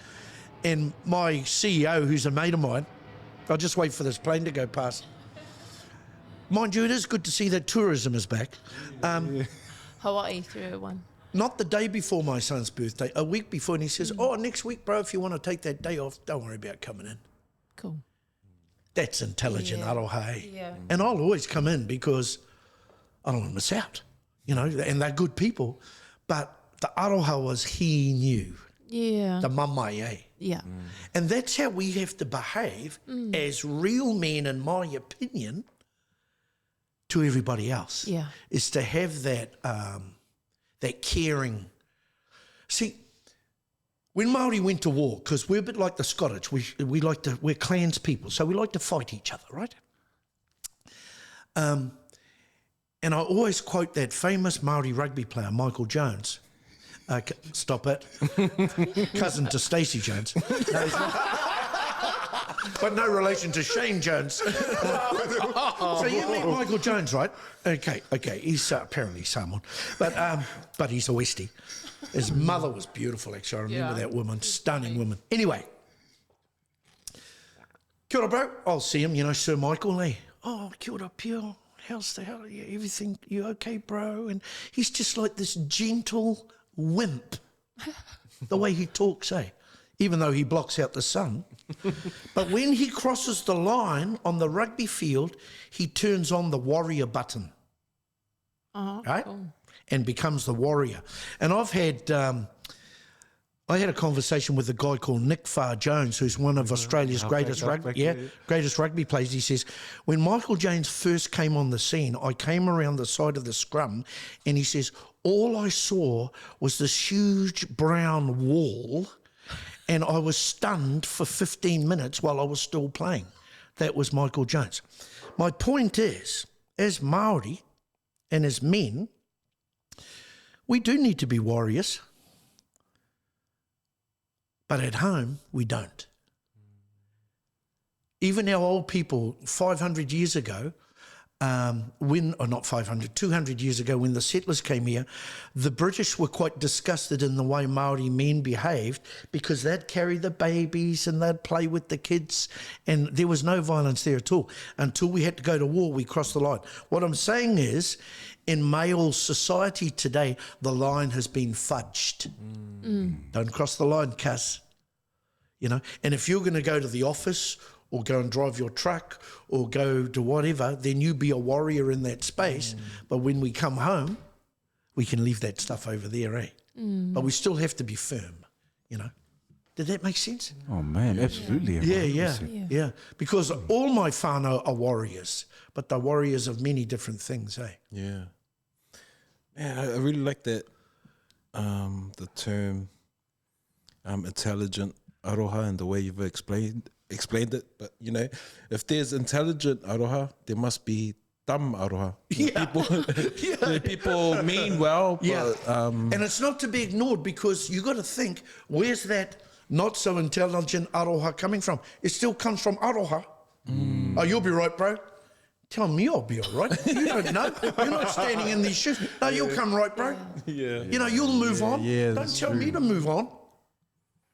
And my CEO, who's a mate of mine, I'll just wait for this plane to go past. Mind you, it is good to see that tourism is back. Hawaii 301. Not the day before my son's birthday, a week before, and he says, oh, next week, bro, if you want to take that day off, don't worry about coming in. Cool. That's intelligent aroha. Yeah. And I'll always come in because I don't want to miss out. you know, and they're good people. But the aroha was he knew, Yeah. the mamae, eh? Yeah. And that's how we have to behave as real men, in my opinion, to everybody else. Yeah. Is to have that that caring. See, when Māori went to war, because we're a bit like the Scottish, we're clans people, so we like to fight each other, right? And I always quote that famous Māori rugby player, Michael Jones. Stop it. Cousin to Stacey Jones. No, he's not. But no relation to Shane Jones. So you meet Michael Jones, right? Okay. He's apparently Samoan. But he's a Westie. His mother was beautiful, actually. I remember that woman. Stunning woman. Anyway. Kia ora, bro. I'll see him, you know, Sir Michael. Eh? Oh, kia ora, Pio. How's the hell? Yeah, everything, you okay, bro? And he's just like this gentle wimp, the way he talks, eh? Even though he blocks out the sun. But when he crosses the line on the rugby field, he turns on the warrior button, right? Cool. And becomes the warrior. And I've had, I had a conversation with a guy called Nick Farr Jones, who's one of Australia's greatest rugby players. He says, when Michael Jones first came on the scene, I came around the side of the scrum, and he says, all I saw was this huge brown wall, and I was stunned for 15 minutes while I was still playing. That was Michael Jones. My point is, as Māori and as men, we do need to be warriors. But at home, we don't. Even our old people, 500 years ago, 200 years ago, when the settlers came here, the British were quite disgusted in the way Māori men behaved, because they'd carry the babies and they'd play with the kids, and there was no violence there at all. Until we had to go to war, we crossed the line. What I'm saying is, in male society today, the line has been fudged. Don't cross the line, cuss. You know, and if you're going to go to the office or go and drive your truck or go to whatever, then you be a warrior in that space. But when we come home, we can leave that stuff over there, eh? But we still have to be firm, you know. Did that make sense? Oh, man, absolutely. Yeah. Because all my whānau are warriors, but they're warriors of many different things, eh? Yeah. Man, I really like that, the term intelligent aroha and the way you've explained it. But, you know, if there's intelligent aroha, there must be dumb aroha. Yeah. People mean well, but... and it's not to be ignored, because you got to think, where's that not so intelligent aroha coming from? It still comes from aroha. Oh, you'll be right, bro. Tell me I'll be all right. You don't know. You're not standing in these shoes. No, you'll come right, bro. Yeah. You know, you'll move on. Yeah, Don't that's tell me to move on,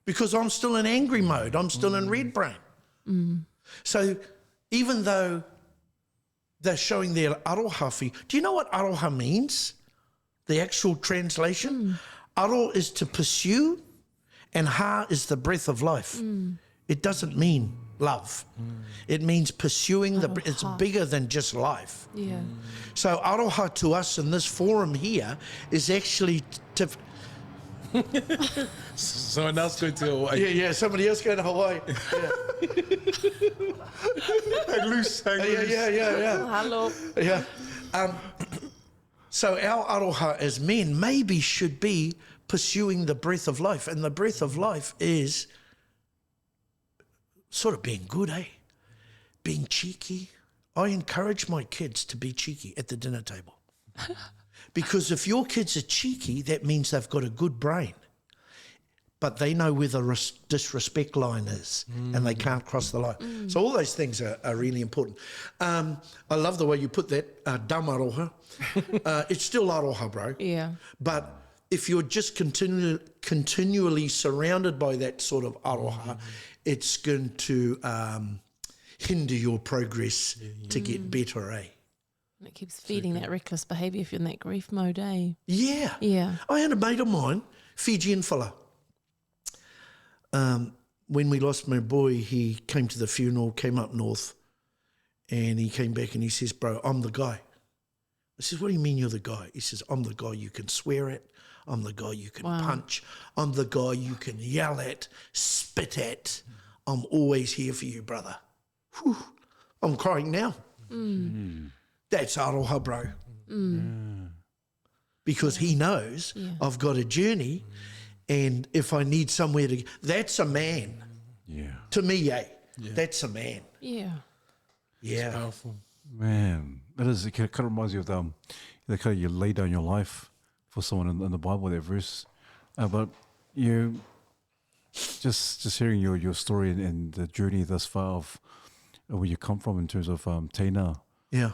because I'm still in angry mode. I'm still in red brain. So even though they're showing their aroha for you, do you know what aroha means? The actual translation? Aro is to pursue, and ha is the breath of life. It doesn't mean love. It means pursuing it's bigger than just life. Yeah. So aroha to us in this forum here is actually to... Someone else going to Hawaii. Yeah, somebody else going to Hawaii. Hang loose. Oh, hello. Yeah. So our aroha as men maybe should be pursuing the breath of life. And the breath of life is sort of being good, eh? Being cheeky. I encourage my kids to be cheeky at the dinner table. Because if your kids are cheeky, that means they've got a good brain. But they know where the disrespect line is, and they can't cross the line. So all those things are really important. I love the way you put that, dumb aroha. It's still aroha, bro. Yeah. But if you're just continually surrounded by that sort of aroha, it's going to hinder your progress to get better, eh? And it keeps feeding that reckless behaviour if you're in that grief mode, eh? Yeah. Yeah. I had a mate of mine, Fijian fella. When we lost my boy, he came to the funeral, came up north, and he came back and he says, bro, I'm the guy. I says, what do you mean you're the guy? He says, I'm the guy you can swear at. I'm the guy you can punch. I'm the guy you can yell at, spit at. I'm always here for you, brother. Whew. I'm crying now. That's Aroha, bro. Because he knows I've got a journey, and if I need somewhere to... That's a man. Yeah. To me, that's a man. Yeah. Yeah. Powerful. Man, that is, it kind of reminds you of the kind of you lay down your life for someone in the Bible, that verse. But you just hearing your story and the journey thus far of where you come from in terms of Tēnā. Yeah.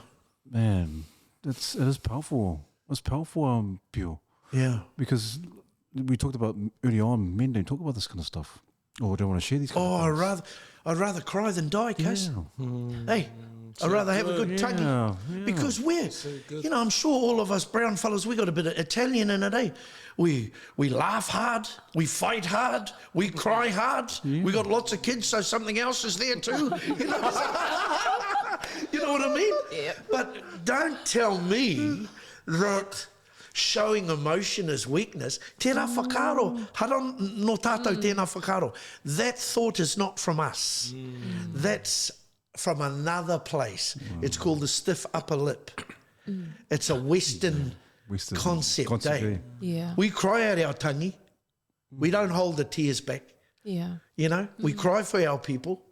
Man, it is powerful. It's powerful, Pio. Yeah. Because we talked about early on, men don't talk about this kind of stuff. Or don't want to share these kind of things. I'd rather cry than die, cuz. Hey, I'd rather have a good tonguey. Because we're, you know, I'm sure all of us brown fellas, we got a bit of Italian in it, eh? We laugh hard, we fight hard, we cry hard. We got lots of kids, so something else is there too. You know, you know what I mean? Yeah. But don't tell me that showing emotion is weakness. Tēnā whakaaro. Hara no tātou tēnā whakaaro. That thought is not from us. That's from another place. It's called the stiff upper lip. It's a Western concept, eh? Yeah. We cry out our tangi. We don't hold the tears back. Yeah. You know, we cry for our people.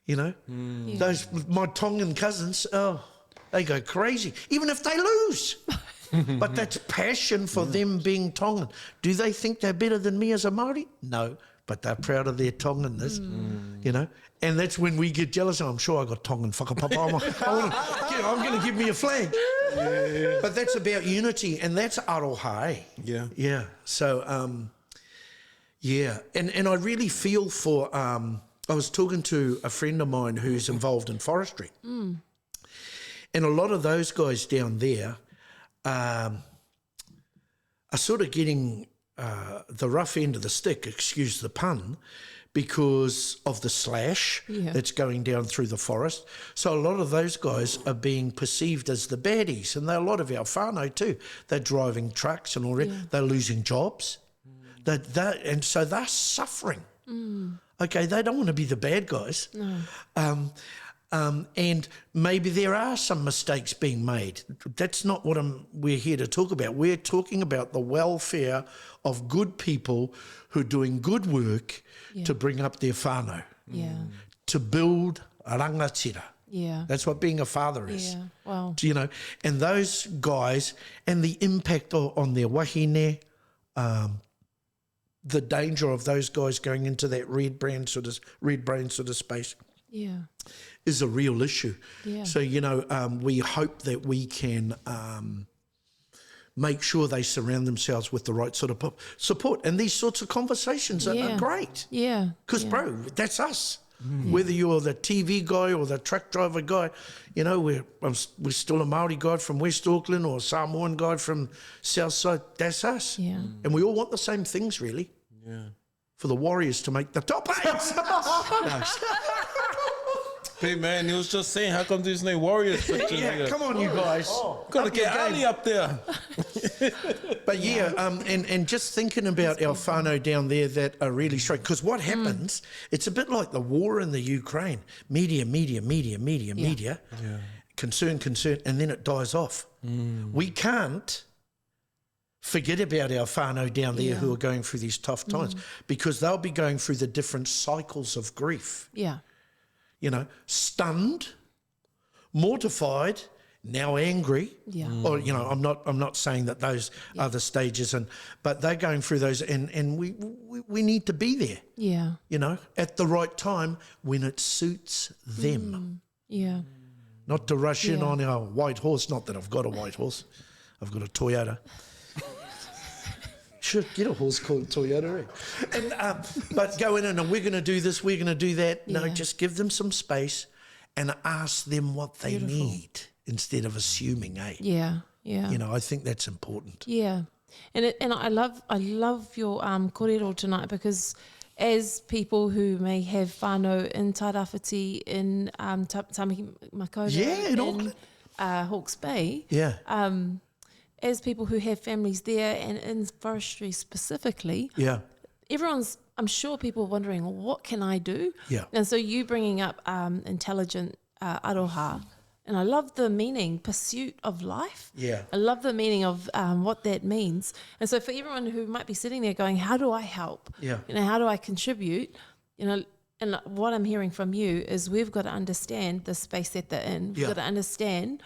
You know, those my Tongan cousins, they go crazy, even if they lose. But that's passion for them being Tongan. Do they think they're better than me as a Māori? No, but they're proud of their Tonganness, you know. And that's when we get jealous. I'm sure I got Tongan whakapapa. I'm going to give me a flag. Yeah. But that's about unity, and that's Aroha, eh? Yeah. Yeah. So, yeah. And I really feel for... I was talking to a friend of mine who's involved in forestry. And a lot of those guys down there are sort of getting the rough end of the stick, excuse the pun, because of the slash that's going down through the forest. So a lot of those guys are being perceived as the baddies, and they're a lot of our whānau too. They're driving trucks and all that. They're losing jobs. And so they're suffering. Okay, they don't want to be the bad guys. No. And maybe there are some mistakes being made. That's not what we're here to talk about. We're talking about the welfare of good people who are doing good work to bring up their whānau, to build a rangatira. Yeah. That's what being a father is. Yeah. Wow. You know, and those guys and the impact on their wahine, the danger of those guys going into that red brain sort of space is a real issue. Yeah. So, you know, we hope that we can make sure they surround themselves with the right sort of support. And these sorts of conversations are great. Yeah. Because, bro, that's us. Whether you're the TV guy or the truck driver guy, you know, we're still a Māori guy from West Auckland or a Samoan guy from South Side. That's us. Yeah. And we all want the same things, really. Yeah. For the Warriors to make the top 8. Hey man, he was just saying, how come there's no Warriors pictures here? Come on, you guys. Gotta get Ali up there. But and just thinking about our whānau down there that are really straight. Because what happens, it's a bit like the war in the Ukraine. Media. Concern, and then it dies off. We can't forget about our whānau down there who are going through these tough times because they'll be going through the different cycles of grief. Yeah. You know, stunned, mortified, now angry. Yeah. Or, you know, I'm not saying that those are the stages, but they're going through those and we need to be there. Yeah. You know, at the right time when it suits them. Yeah. Not to rush in on our white horse, not that I've got a white horse. I've got a Toyota. Should get a horse called Toyota, eh? And but go in and we're going to do this, we're going to do that. No, just give them some space and ask them what they need instead of assuming, eh? Yeah, yeah. You know, I think that's important. Yeah, and I love your kōrero tonight because as people who may have whānau in Tairāwhiti, in Tamaki Makaurau, in Auckland. Hawke's Bay, Yeah. as people who have families there and in forestry specifically, Yeah. I'm sure people are wondering, well, what can I do? Yeah. And so you bringing up intelligent aroha, and I love the meaning, pursuit of life. Yeah. I love the meaning of what that means. And so for everyone who might be sitting there going, how do I help? Yeah. How do I contribute? And what I'm hearing from you is we've got to understand the space that they're in. We've Yeah. got to understand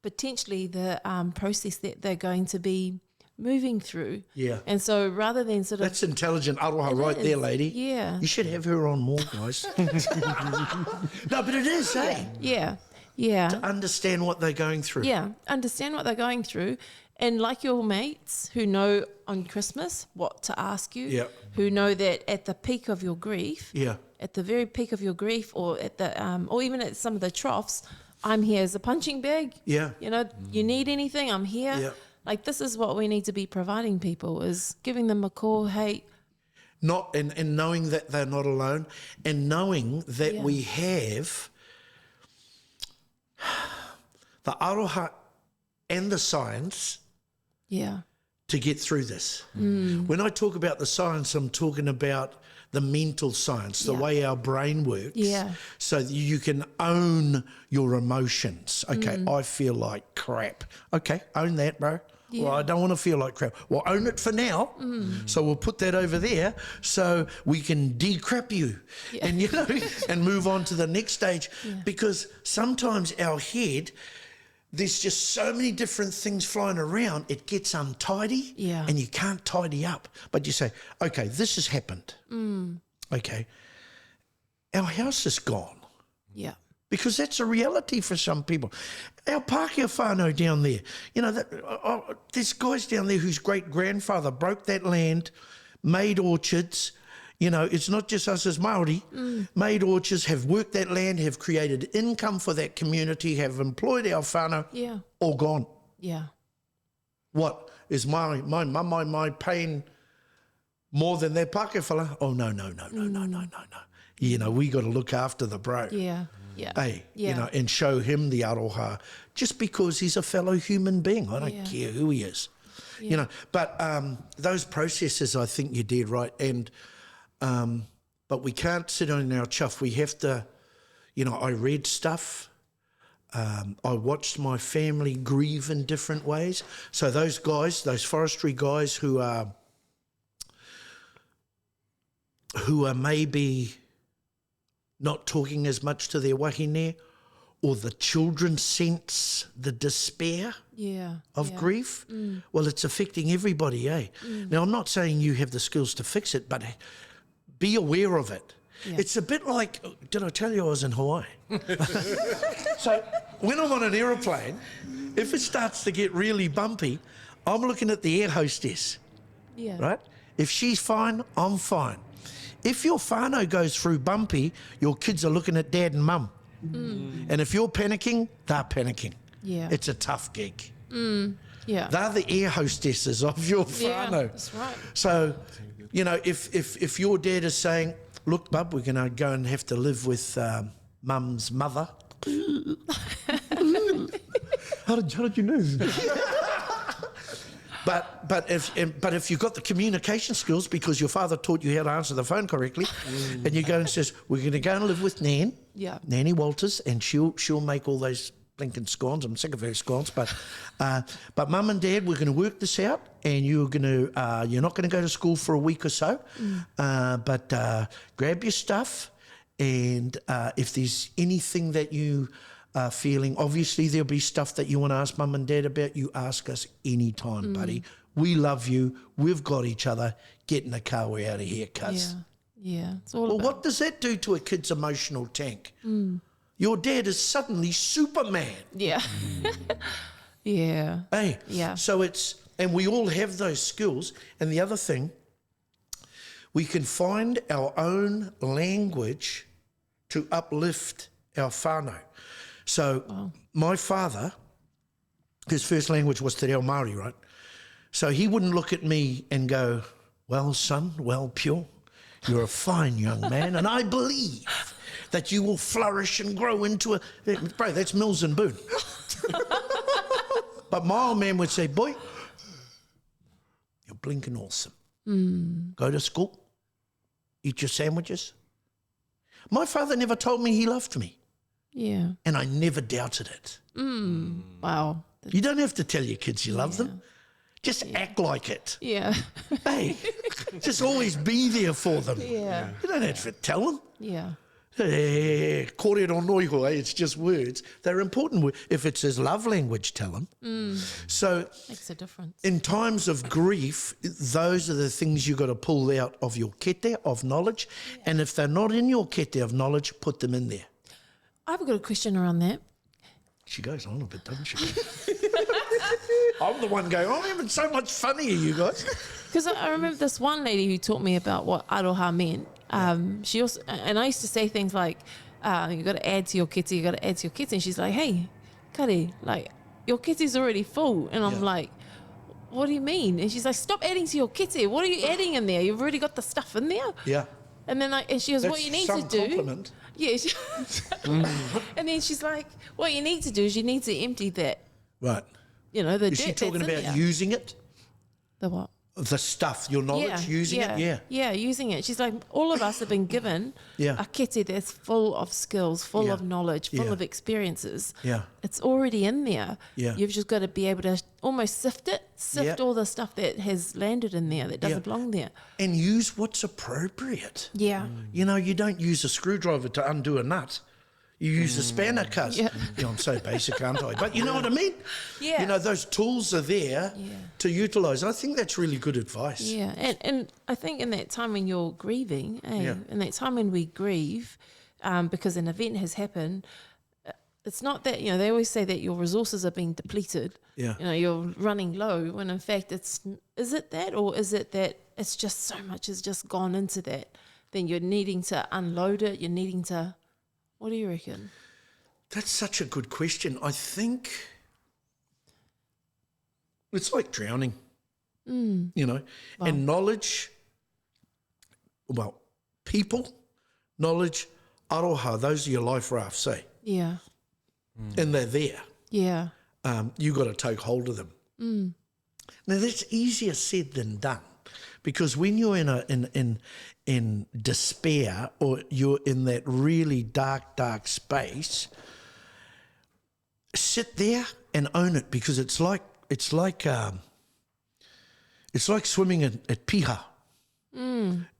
potentially the process that they're going to be moving through. Yeah. And so rather than sort of... That's intelligent Aroha It right there, is, lady. yeah. You should have her on more, guys. No, but it is, eh? Yeah, yeah. To understand what they're going through. Yeah, understand what they're going through. And like your mates who know on Christmas what to ask you, Yeah. who know that at the peak of your grief, Yeah. at the very peak of your grief, or at the or even at some of the troughs, I'm here as a punching bag. Yeah. You need anything, I'm here. Yeah. Like this is what we need to be providing people, is giving them a call. Hey, Not and knowing that they're not alone, and knowing that Yeah. we have the Aroha and the science yeah, to get through this. Mm. When I talk about the science, I'm talking about the mental science, the Yeah. way our brain works. Yeah. So that you can own your emotions. Okay, I feel like crap. Okay, own that, bro. Well, Yeah. I don't want to feel like crap. Well, own it for now. So we'll put that over there so we can decrap you and, and move on to the next stage. Because sometimes our head, there's just so many different things flying around, it gets untidy Yeah. and you can't tidy up. But you say, okay, this has happened. Okay, our house is gone. yeah, Because that's a reality for some people. Our Pākehā whānau down there, there's guys down there whose great-grandfather broke that land, made orchards. It's not just us as Māori, made orchards, have worked that land, have created income for that community, have employed our whānau, yeah, all gone. yeah, What, is my pain more than their Pākehā fella? Oh, no. We got to look after the bro. yeah, yeah. Hey, Yeah. and show him the aroha just because he's a fellow human being. I don't Yeah. care who he is, But those processes, I think you did right. And but we can't sit on our chuff. We have to, I read stuff. I watched my family grieve in different ways. So those guys, those forestry guys who are maybe not talking as much to their wahine, or the children sense the despair Yeah. of yeah. grief, well, it's affecting everybody, eh? Now, I'm not saying you have the skills to fix it, but be aware of it. Yeah. It's a bit like, did I tell you I was in Hawaii? So when I'm on an aeroplane, if it starts to get really bumpy, I'm looking at the air hostess, Yeah. right? If she's fine, I'm fine. If your whānau goes through bumpy, your kids are looking at dad and mum. And if you're panicking, they're panicking. Yeah. It's a tough gig. Yeah. They're the air hostesses of your Yeah, whānau. that's right. So, if your dad is saying, look, bub, we're going to go and have to live with mum's mother. How did you know? But if you've got the communication skills because your father taught you how to answer the phone correctly, and you go and says, we're going to go and live with Nan, Yeah. Nanny Walters, and she'll make all those blinking scones. I'm sick of her scones, but mum and dad, we're going to work this out, and you're not going to go to school for a week or so, but grab your stuff, and if there's anything that you feeling, obviously there'll be stuff that you want to ask mum and dad about, you ask us anytime, buddy. We love you, we've got each other. Get in the car, we're out of here, cuz. Yeah. Yeah. It's all Well, about. what does that do to a kid's emotional tank? Your dad is suddenly Superman. Yeah. Yeah. Hey, Yeah. So and we all have those skills. And the other thing, we can find our own language to uplift our whānau. So my father, his first language was Te Reo Māori, right? So he wouldn't look at me and go, well, son, well, Pio, you're a fine young man, and I believe that you will flourish and grow into bro, that's Mills and Boone. But my old man would say, boy, you're blinking awesome. Go to school, eat your sandwiches. My father never told me he loved me, Yeah. and I never doubted it. Wow. You don't have to tell your kids you love them. Just act like it. Yeah. Hey, just always be there for them. Yeah. You don't have to tell them. Yeah. Hey, kōrero noiho, it's just words. They're important. If it's his love language, tell him. So Makes a difference. in times of grief, those are the things you got to pull out of your kete of knowledge. And if they're not in your kete of knowledge, put them in there. I've got a question around that. She goes on a bit, doesn't she? I'm the one going, I'm having so much fun here, you guys. Because I remember this one lady who taught me about what aroha meant. She also, and I used to say things like, you got to add to your kete, you got to add to your kete. And she's like, hey, kare, like, your kete's already full. And I'm like, what do you mean? And she's like, stop adding to your kete. What are you adding in there? You've already got the stuff in there. Yeah. And then and she goes, That's what you need some to do. compliment. Yeah. And then she's like, what you need to do is you need to empty that, Right. you know, the Is dirt she talking that's in about there. using it? The what? The stuff, your knowledge, using it? Yeah. Yeah, using it. She's like, all of us have been given Yeah. a kete that's full of skills, full Yeah. of knowledge, full Yeah. of experiences. Yeah. It's already in there. Yeah. You've just got to be able to almost sift Yeah. all the stuff that has landed in there that doesn't Yeah. belong there. And use what's appropriate. Yeah. You know, you don't use a screwdriver to undo a nut. You use a spanner, cuz. Yeah. You know, I'm so basic, aren't I? But you know what I mean? Yeah. You know, those tools are there to utilise. I think that's really good advice. Yeah, and I think in that time when you're grieving, Yeah. in that time when we grieve, because an event has happened, it's not that, you know, they always say that your resources are being depleted. Yeah. You know, you're running low, when in fact is it that, or is it that it's just so much has just gone into that, then you're needing to unload it, you're needing to, what do you reckon? That's such a good question. I think it's like drowning, you know, and knowledge, well, people, knowledge, aroha, those are your life rafts, eh? Yeah, And they're there. yeah, You got to take hold of them. Now that's easier said than done, because when you're in despair, or you're in that really dark space, sit there and own it, because it's like swimming at piha.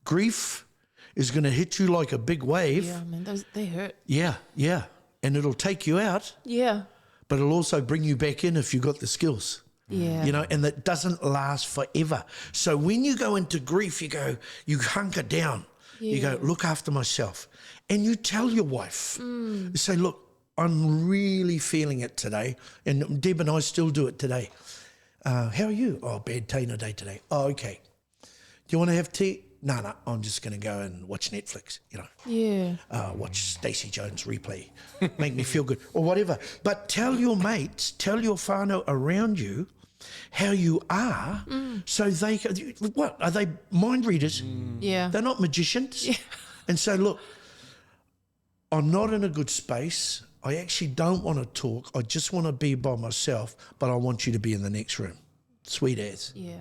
Grief is going to hit you like a big wave. yeah, man, they hurt. Yeah, and it'll take you out, Yeah, but it'll also bring you back in if you've got the skills. yeah, You know, and that doesn't last forever. So when you go into grief, you hunker down. You go, look after myself. And you tell your wife, you say, look, I'm really feeling it today. And Deb and I still do it today. How are you? Oh, bad taina day today. Oh, okay. Do you want to have tea? No, I'm just going to go and watch Netflix, you know. yeah, Watch Stacey Jones replay, make me feel good, or whatever. But tell your mates, tell your whānau around you how you are, so they can, what, are they mind readers? yeah. They're not magicians. And so, look, I'm not in a good space. I actually don't want to talk. I just want to be by myself, but I want you to be in the next room. Sweet as. Yeah,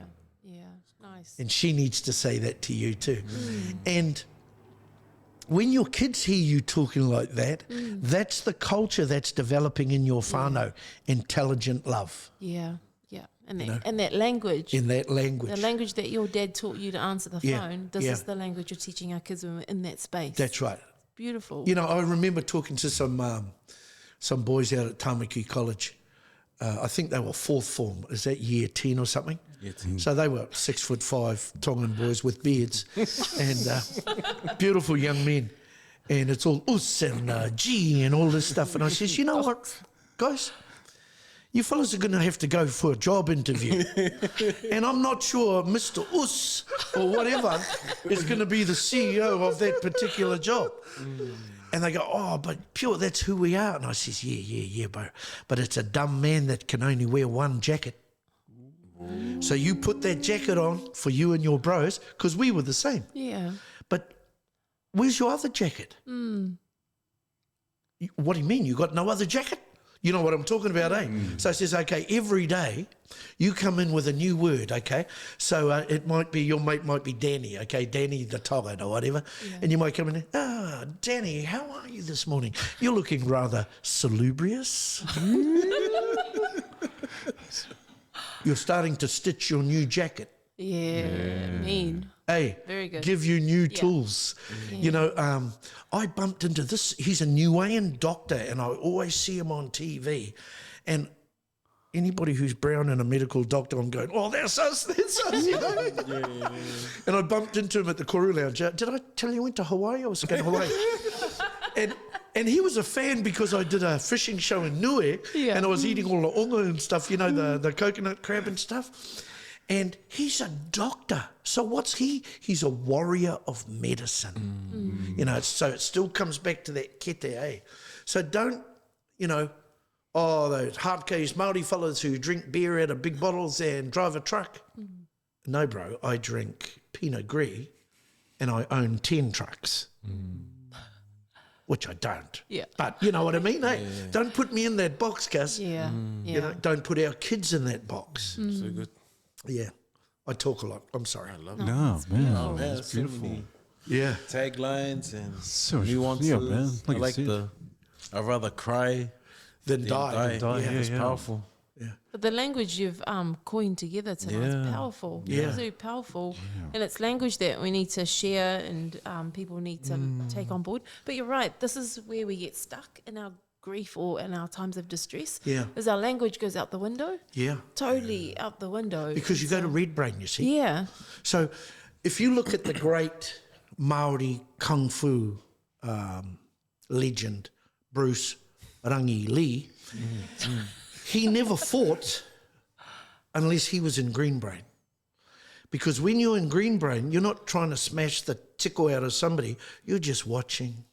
yeah, nice. And she needs to say that to you too. And when your kids hear you talking like that, that's the culture that's developing in your whānau, intelligent love Yeah, yeah, and that language, in that language. the language that your dad taught you to answer the Yeah, phone. This yeah. is the language you're teaching our kids when we're in that space. That's right. Beautiful. You know, I remember talking to some boys out at Tamaki College. I think they were fourth form. Is that year 10 or something? Year 10. So they were 6'5" Tongan boys with beards and beautiful young men. And it's all us and G and all this stuff. And I says, you know what, guys? You fellas are going to have to go for a job interview. And I'm not sure Mr. Us or whatever is going to be the CEO of that particular job. And they go, oh, but Pio, that's who we are. And I says, yeah, bro. But it's a dumb man that can only wear one jacket. So you put that jacket on for you and your bros, because we were the same. Yeah. But where's your other jacket? What do you mean? You got no other jacket? You know what I'm talking about, eh? So it says, okay, every day you come in with a new word, okay? So it might be, your mate might be Danny, okay? Danny the Togan or whatever. Yeah. And you might come in and, Danny, how are you this morning? You're looking rather salubrious. You're starting to stitch your new jacket. Yeah, mean. Hey, very good. Give you new tools. You know, I bumped into this. He's a Niuean doctor, and I always see him on TV. And anybody who's brown and a medical doctor, I'm going, oh, that's us, you know? And I bumped into him at the Koru Lounge. Did I tell you I went to Hawaii? I was going to Hawaii. And he was a fan because I did a fishing show in Niue, and I was eating all the onga and stuff, you know, the coconut crab and stuff. And he's a doctor. So what's he? He's a warrior of medicine. You know, so it still comes back to that kete, eh? So don't, you know, those hardcase Māori fellas who drink beer out of big bottles and drive a truck. No, bro, I drink Pinot Gris and I own 10 trucks. Which I don't. Yeah. But you know what I mean, eh? Don't put me in that box, cuz. Yeah. You know, don't put our kids in that box. So good. Yeah. I talk a lot. I'm sorry. I love it. No, man. Oh, man, It's beautiful. Yeah. Taglines and So nuances. yeah, man. I Like you like said. I'd rather cry Then than die. die. Yeah, It's yeah. powerful. But the language you've coined together tonight is powerful. Yeah. It's very powerful. And it's language that we need to share and people need to take on board. But you're right, this is where we get stuck in our grief or in our times of distress. Yeah. Is our language goes out the window. Yeah. Totally out the window. Because you go to red brain, you see. Yeah. So if you look at the great Māori Kung Fu legend, Bruce Rangi Lee, he never fought unless he was in green brain. Because when you're in green brain, you're not trying to smash the tickle out of somebody. You're just watching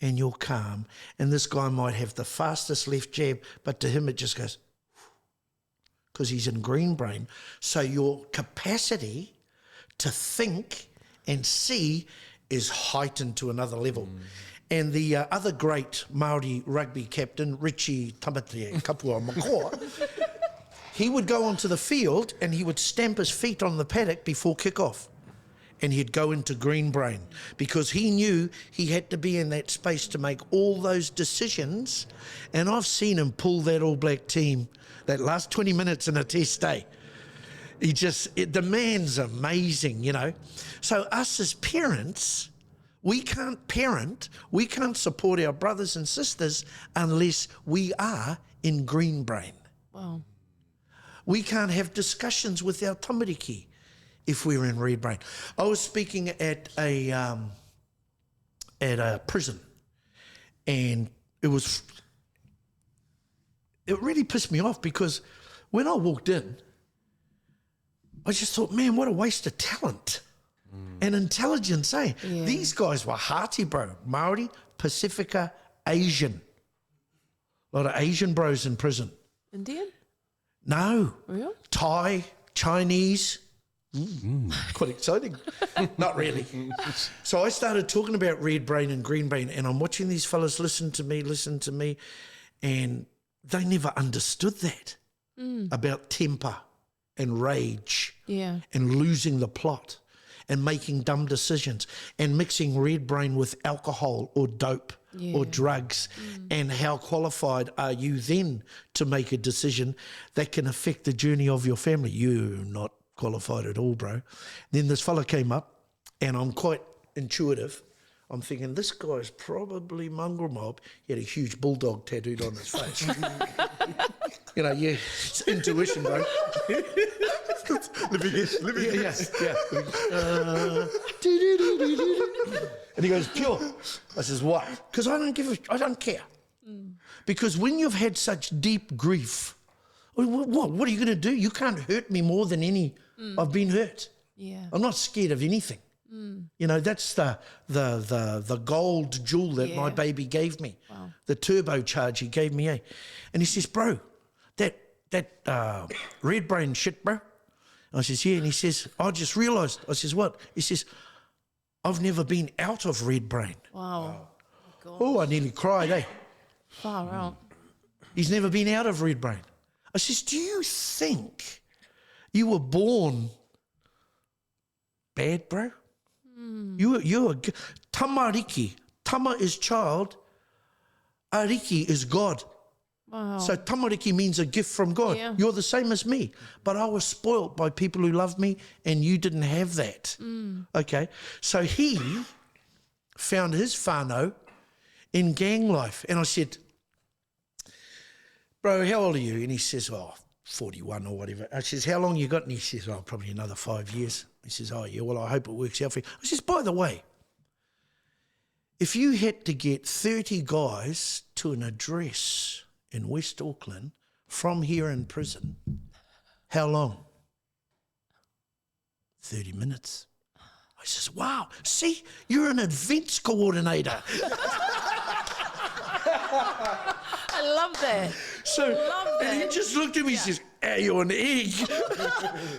and you're calm. And this guy might have the fastest left jab, but to him it just goes, because he's in green brain. So your capacity to think and see is heightened to another level. And the other great Māori rugby captain, Richie Tamate Kapua Makoa, he would go onto the field and he would stamp his feet on the paddock before kickoff. And he'd go into green brain because he knew he had to be in that space to make all those decisions. And I've seen him pull that All Black team that last 20 minutes in a test day. The man's amazing, you know. So us as parents, we can't parent, we can't support our brothers and sisters unless we are in green brain. Wow. We can't have discussions with our tamariki if we're in red brain. I was speaking at a prison, and it really pissed me off because when I walked in, I just thought, man, what a waste of talent and intelligence, eh? Yeah. These guys were hearty, bro. Māori, Pacifica, Asian. A lot of Asian bros in prison. Indian? No. Real? Thai, Chinese. Quite exciting. Not really. So I started talking about red brain and green brain, and I'm watching these fellas listen to me, and they never understood that about temper and rage and losing the plot and making dumb decisions and mixing red brain with alcohol or dope or drugs, and how qualified are you then to make a decision that can affect the journey of your family? You're not qualified at all, bro. Then this fella came up, and I'm quite intuitive. I'm thinking, this guy's probably mongrel mob. He had a huge bulldog tattooed on his face. You know, it's intuition, bro. Let me guess. And he goes, Pio. I says, what? Because I don't care. Because when you've had such deep grief, what are you going to do? You can't hurt me more than I've been hurt. Yeah. I'm not scared of anything. You know, that's the gold jewel that my baby gave me. Wow. The turbocharge he gave me, eh? And he says, bro, that red brain shit, bro. I says, yeah. And he says, I just realised. I says, what? He says, I've never been out of red brain. Wow. Oh, I nearly cried, eh? Far out. He's never been out of red brain. I says, do you think you were born bad, bro? You were tamariki. Tama is child. Ariki is God. Wow. So tamariki means a gift from God. Yeah. You're the same as me. But I was spoilt by people who loved me and you didn't have that. Okay. So he found his whānau in gang life. And I said, bro, how old are you? And he says, 41 or whatever. I says, how long you got? And he says, probably another 5 years. He says, oh, yeah, well, I hope it works out for you. I says, by the way, if you had to get 30 guys to an address in West Auckland from here in prison, how long? 30 minutes. I says, wow, see, you're an events coordinator. I love that. So, Love and he that. just looked at me and says, are you an egg?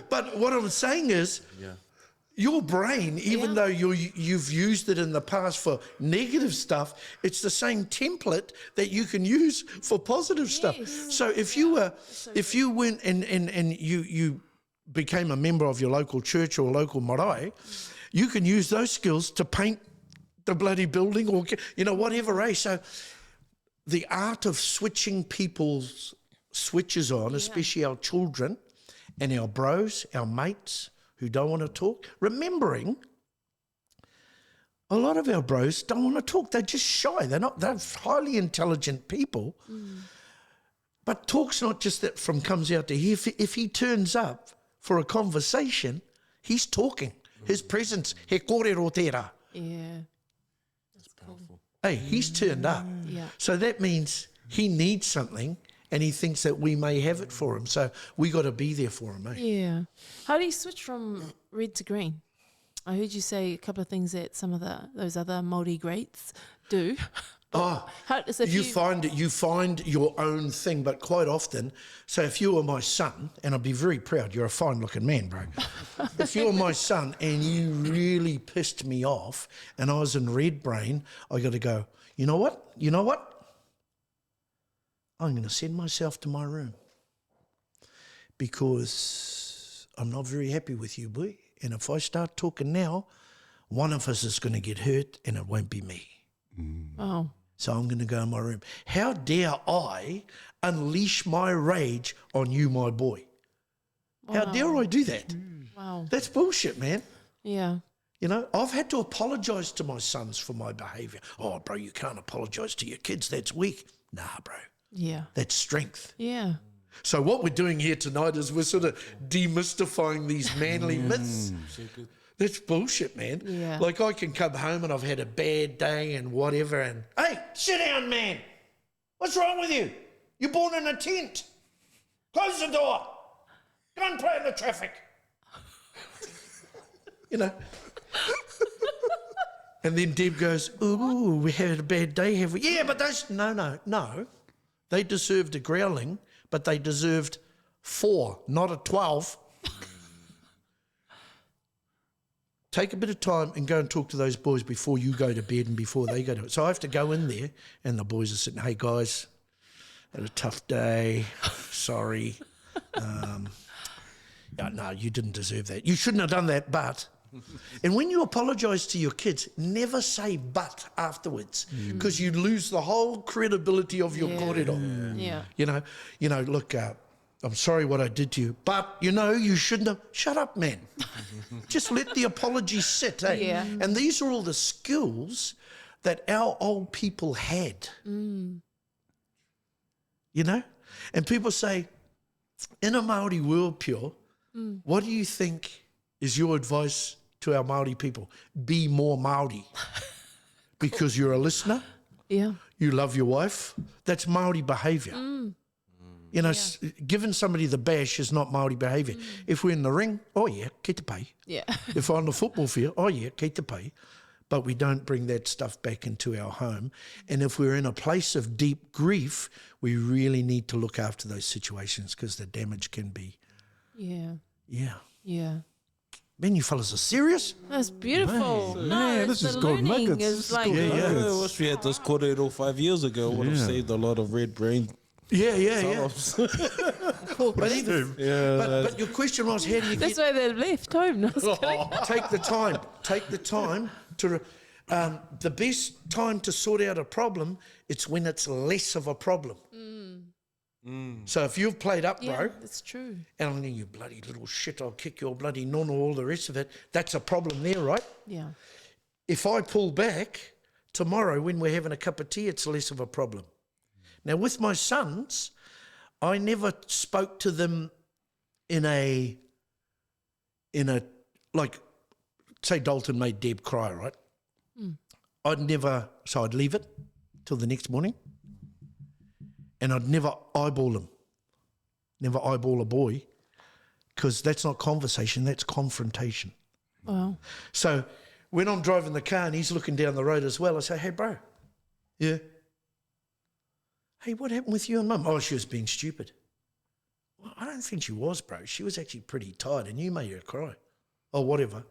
But what I'm saying is, your brain, even though you've used it in the past for negative stuff, it's the same template that you can use for positive stuff. So if you went and you became a member of your local church or local marae, you can use those skills to paint the bloody building or, whatever, eh? So the art of switching people's switches on, especially our children and our bros, our mates who don't want to talk, remembering a lot of our bros don't want to talk. They're just shy. They're highly intelligent people. But talk's not just that from comes out to here. If he turns up for a conversation, he's talking. His presence, he kōrero tērā. Yeah. Hey, he's turned up. Yeah. So that means he needs something and he thinks that we may have it for him. So we got to be there for him, eh? Yeah. How do you switch from red to green? I heard you say a couple of things that some of those other Māori greats do. Oh, So if you find your own thing, but quite often, so if you were my son, and I'd be very proud, you're a fine looking man, bro. If you were my son and you really pissed me off and I was in red brain, I got to go, you know what? I'm going to send myself to my room because I'm not very happy with you, boy. And if I start talking now, one of us is going to get hurt and it won't be me. Oh. So I'm going to go in my room. How dare I unleash my rage on you, my boy? How dare I do that? Wow. That's bullshit, man. Yeah. I've had to apologise to my sons for my behaviour. Oh, bro, you can't apologise to your kids. That's weak. Nah, bro. Yeah. That's strength. Yeah. So what we're doing here tonight is we're sort of demystifying these manly myths. That's bullshit, man. Yeah. Like I can come home and I've had a bad day and whatever and, hey, sit down, man. What's wrong with you? You're born in a tent. Close the door. Go and play in the traffic. And then Deb goes, ooh, we had a bad day, have we? Yeah, but those, no. They deserved a growling, but they deserved 4, not a 12. Take a bit of time and go and talk to those boys before you go to bed and before they go to bed. So I have to go in there and the boys are sitting, hey, guys, had a tough day. Sorry. No, you didn't deserve that. You shouldn't have done that, but... And when you apologise to your kids, never say but afterwards because you lose the whole credibility of your kōrero. Yeah. Look, I'm sorry what I did to you, but, you shouldn't have. Shut up, man. Just let the apology sit, eh? Yeah. And these are all the skills that our old people had. And people say, in a Māori world, Pio, what do you think is your advice to our Māori people? Be more Māori. Because you're a listener. Yeah. You love your wife. That's Māori behaviour. Giving somebody the bash is not Māori behaviour. If we're in the ring, oh yeah, kei te pai. Yeah. If on the football field, oh yeah, kei te pai. But we don't bring that stuff back into our home. And if we're in a place of deep grief, we really need to look after those situations because the damage can be. Yeah. Yeah. Man, you fellas are serious? That's beautiful. Man, this is gold nuggets. Is like, I wish we had this kōrero 5 years ago. Would have saved a lot of red brain Yeah. Poor But, Chris. even, but your question was, how do you That's get... why they left home. No, I was kidding. Take the time to... the best time to sort out a problem, it's when it's less of a problem. So if you've played up, Yeah, bro, that's true. and I'm going, you bloody little shit, I'll kick your bloody nono, all the rest of it, that's a problem there, right? Yeah. If I pull back, tomorrow when we're having a cup of tea, it's less of a problem. Now, with my sons, I never spoke to them in a, like, say Dalton made Deb cry, right? I'd leave it till the next morning, and I'd never eyeball him, never eyeball a boy, because that's not conversation, that's confrontation. Wow. So when I'm driving the car and he's looking down the road as well, I say, hey, bro, yeah. Hey, what happened with you and mum? Oh, she was being stupid. Well, I don't think she was, bro. She was actually pretty tired and you made her cry. Oh, whatever.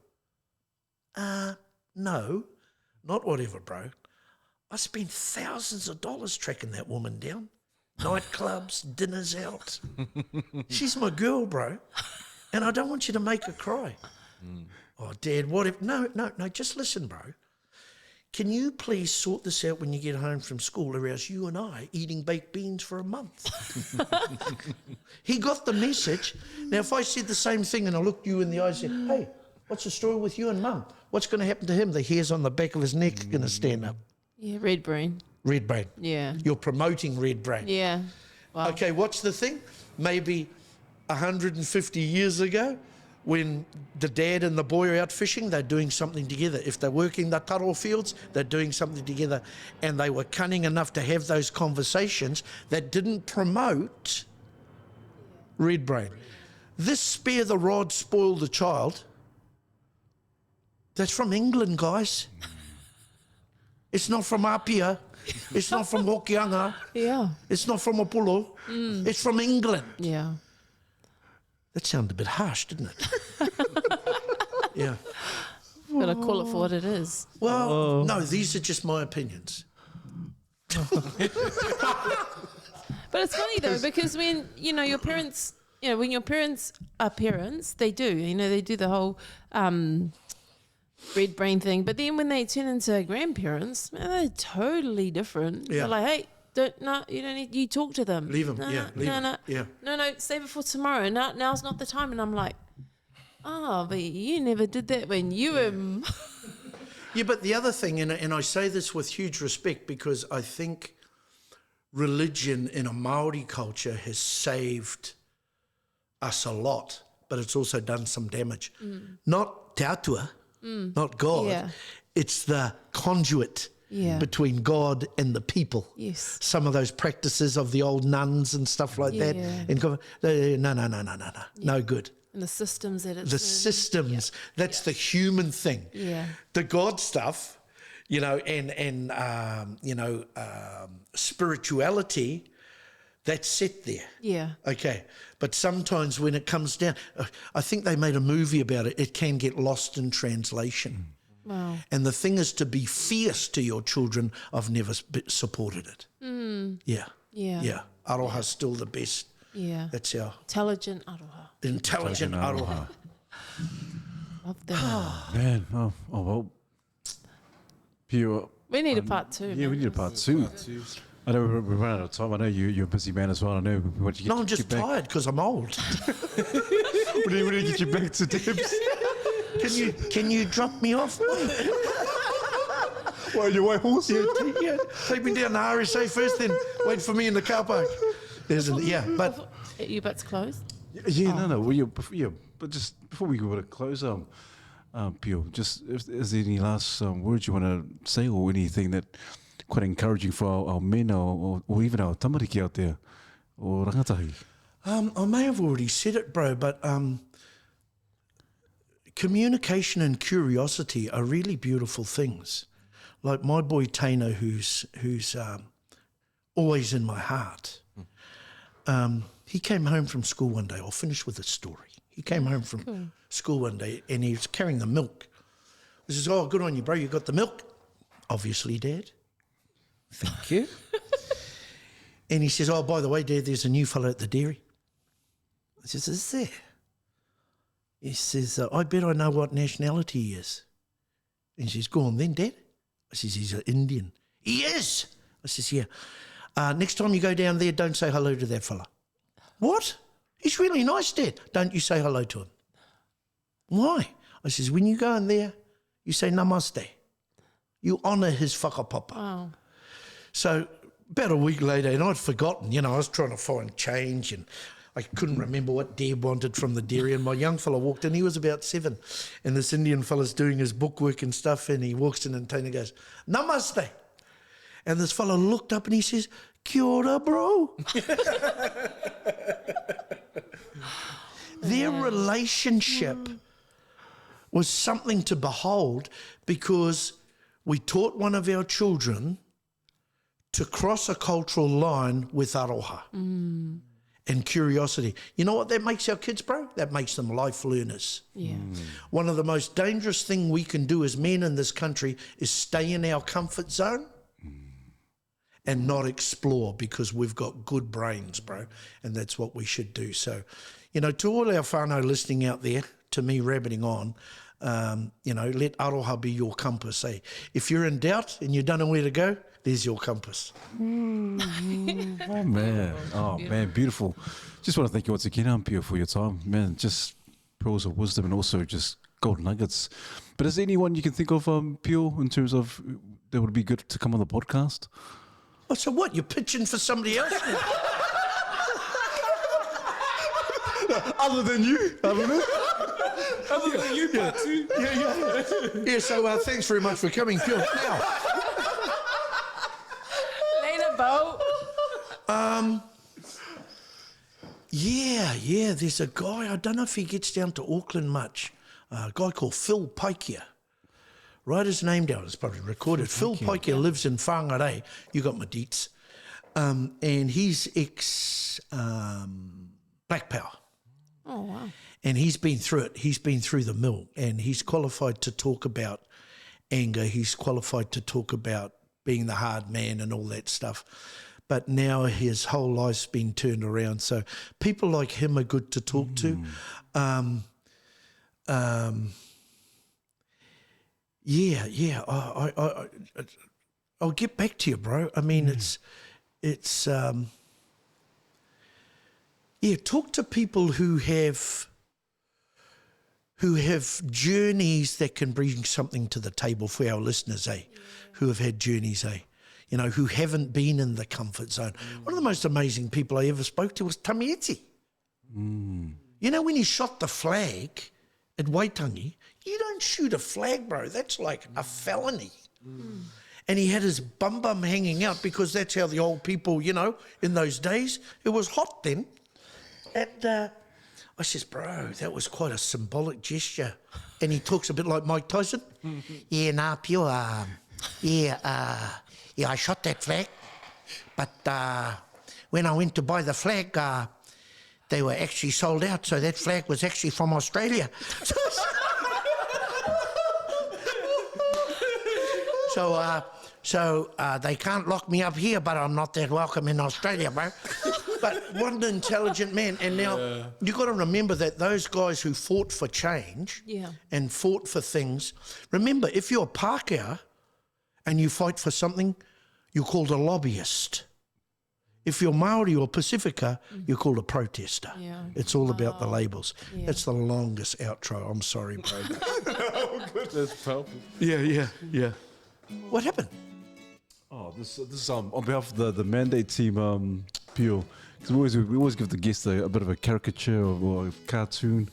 No, not whatever, bro. I spent thousands of dollars tracking that woman down. Nightclubs, dinners out. She's my girl, bro. And I don't want you to make her cry. Oh, Dad, what if... No, just listen, bro. Can you please sort this out when you get home from school, or else you and I eating baked beans for a month? He got the message. Now, if I said the same thing and I looked you in the eyes and said, hey, what's the story with you and mum? What's going to happen to him? The hairs on the back of his neck are going to stand up. Yeah, red brain. Red brain. Yeah. You're promoting red brain. Yeah. Wow. Okay, what's the thing? Maybe 150 years ago, when the dad and the boy are out fishing, they're doing something together. If they're working the taro fields, they're doing something together. And they were cunning enough to have those conversations that didn't promote red brain. This spare the rod, spoil the child, that's from England, guys. It's not from Apia. It's not from Hokianga. Yeah. It's not from Apollo. It's from England. Yeah. That sounded a bit harsh, didn't it? Yeah. Gotta call it for what it is. Well, no, these are just my opinions. But it's funny though, because when, your parents, when your parents are parents, they do, they do the whole red brain thing. But then when they turn into grandparents, man, they're totally different. Yeah. They're like, hey, you don't need, you talk to them. Leave them, leave them. No, Yeah. no, save it for tomorrow. Now's not the time. And I'm like, oh, but you never did that when you were... Yeah, but the other thing, and I say this with huge respect, because I think religion in a Māori culture has saved us a lot, but it's also done some damage. Not Te Atua, not God. Yeah. It's the conduit between God and the people. Yes. Some of those practices of the old nuns and stuff like that. No. No good. And the systems that it's The in. systems, that's the human thing. Yeah. The God stuff, and spirituality, that's set there. Yeah. Okay. But sometimes when it comes down, I think they made a movie about it, it can get lost in translation. Wow. And the thing is to be fierce to your children. I've never supported it. Yeah. Yeah. Yeah. Aroha's still the best. Yeah. That's our Intelligent aroha. intelligent aroha. Love that. Man, oh well. Pio, We need a part two. yeah, we need a part two. I know we're running out of time. I know you're a busy man as well. I know. What you No, I'm just tired because I'm old. We need to get you back to Debs. Can you drop me off? Well, your white horse. Yeah, take me down to RSA first, then wait for me in the car park. But Your butt's closed. Yeah, no. Well, but just before we go to close, Pio, just is there any last words you want to say, or anything that quite encouraging for our men or even our tamariki out there, or rangatahi? I may have already said it, bro, but communication and curiosity are really beautiful things. Like my boy Tano, who's always in my heart. He came home from school one day. I'll finish with a story. He came home from school one day and he was carrying the milk. He says, oh, good on you, bro. You got the milk? Obviously, Dad. Thank you. And he says, oh, by the way, Dad, there's a new fellow at the dairy. I says, is there? He says, I bet I know what nationality he is. And she says, go on then, Dad. I says, he's an Indian. He is. I says, yeah. Next time you go down there, don't say hello to that fella. What? He's really nice, Dad. Don't you say hello to him. Why? I says, when you go in there, you say namaste. You honour his whakapapa. Wow. So about a week later, and I'd forgotten, I was trying to find change and I couldn't remember what Deb wanted from the dairy, and my young fella walked in. He was about 7, and this Indian fella's doing his bookwork and stuff, and he walks in and Tony goes, namaste. And this fella looked up and he says, kia ora, bro. Their relationship was something to behold, because we taught one of our children to cross a cultural line with aroha and curiosity. You know what that makes our kids, bro? That makes them life learners. Yeah. One of the most dangerous things we can do as men in this country is stay in our comfort zone and not explore, because we've got good brains, bro, and that's what we should do. So, to all our whānau listening out there, to me rabbiting on, let Aroha be your compass, eh? If you're in doubt and you don't know where to go, there's your compass. Oh, man. Oh, man, beautiful. Just want to thank you once again, Pio, for your time. Man, just pearls of wisdom and also just gold nuggets. But is there anyone you can think of, Pio, in terms of that would be good to come on the podcast? Oh, so what? You're pitching for somebody else now? Other than you? Other than you, Patu. Yeah, so thanks very much for coming, Phil. Now, Later, Bo. yeah, there's a guy, I don't know if he gets down to Auckland much, a guy called Phil Paikia. Write his name down, it's probably recorded. Phil Paikia lives in Whangarei. You got my deets. And he's ex-Black Power. Oh, wow. And he's been through it. He's been through the mill, and he's qualified to talk about anger. He's qualified to talk about being the hard man and all that stuff. But now his whole life's been turned around. So people like him are good to talk to. I'll get back to you, bro. I mean, talk to people who have journeys that can bring something to the table for our listeners, who have had journeys, who haven't been in the comfort zone. One of the most amazing people I ever spoke to was Tamieti. When he shot the flag at Waitangi, you don't shoot a flag, bro. That's like a felony. And he had his bum hanging out, because that's how the old people, in those days, it was hot then. And I says, bro, that was quite a symbolic gesture. And he talks a bit like Mike Tyson. Yeah, Pio, I shot that flag. But when I went to buy the flag, they were actually sold out. So that flag was actually from Australia. So they can't lock me up here, but I'm not that welcome in Australia, bro. But what an intelligent man. And now you've got to remember that those guys who fought for change and fought for things, remember, if you're a Pākehā and you fight for something, you're called a lobbyist. If you're Māori or Pacifica, you're called a protester. Yeah. It's all about the labels. Yeah. That's the longest outro. I'm sorry, bro. That's powerful. Yeah. What happened? Oh, this is on behalf of the Mandate team, Pio. Because we always give the guests a bit of a caricature or a cartoon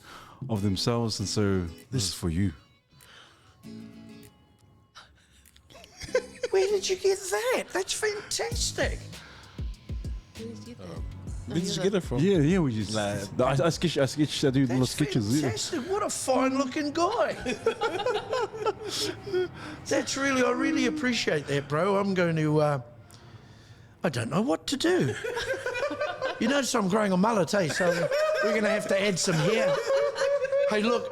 of themselves, and so this is for you. Where did you get that? That's fantastic. Where did you get it from? Yeah, we just. I sketch. I do little sketches. Fantastic. Yeah. What a fine-looking guy. I really appreciate that, bro. I'm going to. I don't know what to do. You notice I'm growing a mullet, eh? So we're going to have to add some hair. Hey, look.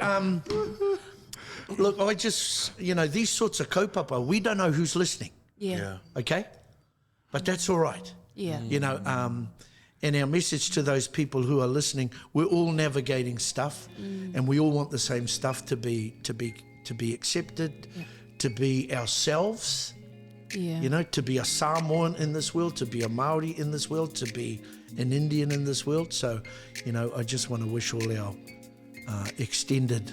Look, I just, these sorts of kaupapa, we don't know who's listening. Yeah. Okay? But that's all right. Yeah. You know, and our message to those people who are listening, we're all navigating stuff, and we all want the same stuff to be accepted, to be ourselves. Yeah. You know, to be a Samoan in this world, to be a Maori in this world, to be an Indian in this world. So, you know, I just want to wish all our extended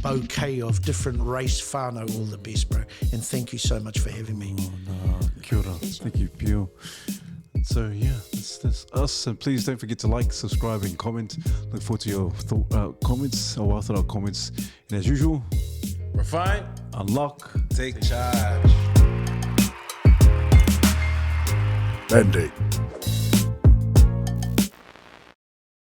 bouquet of different race whānau all the best, bro. And thank you so much for having me. Kia ora. Thank you, Pio. So yeah, that's us. And please don't forget to like, subscribe, and comment. Look forward to your comments, or after our comments. And as usual, Refine, unlock, take charge. Band-Aid.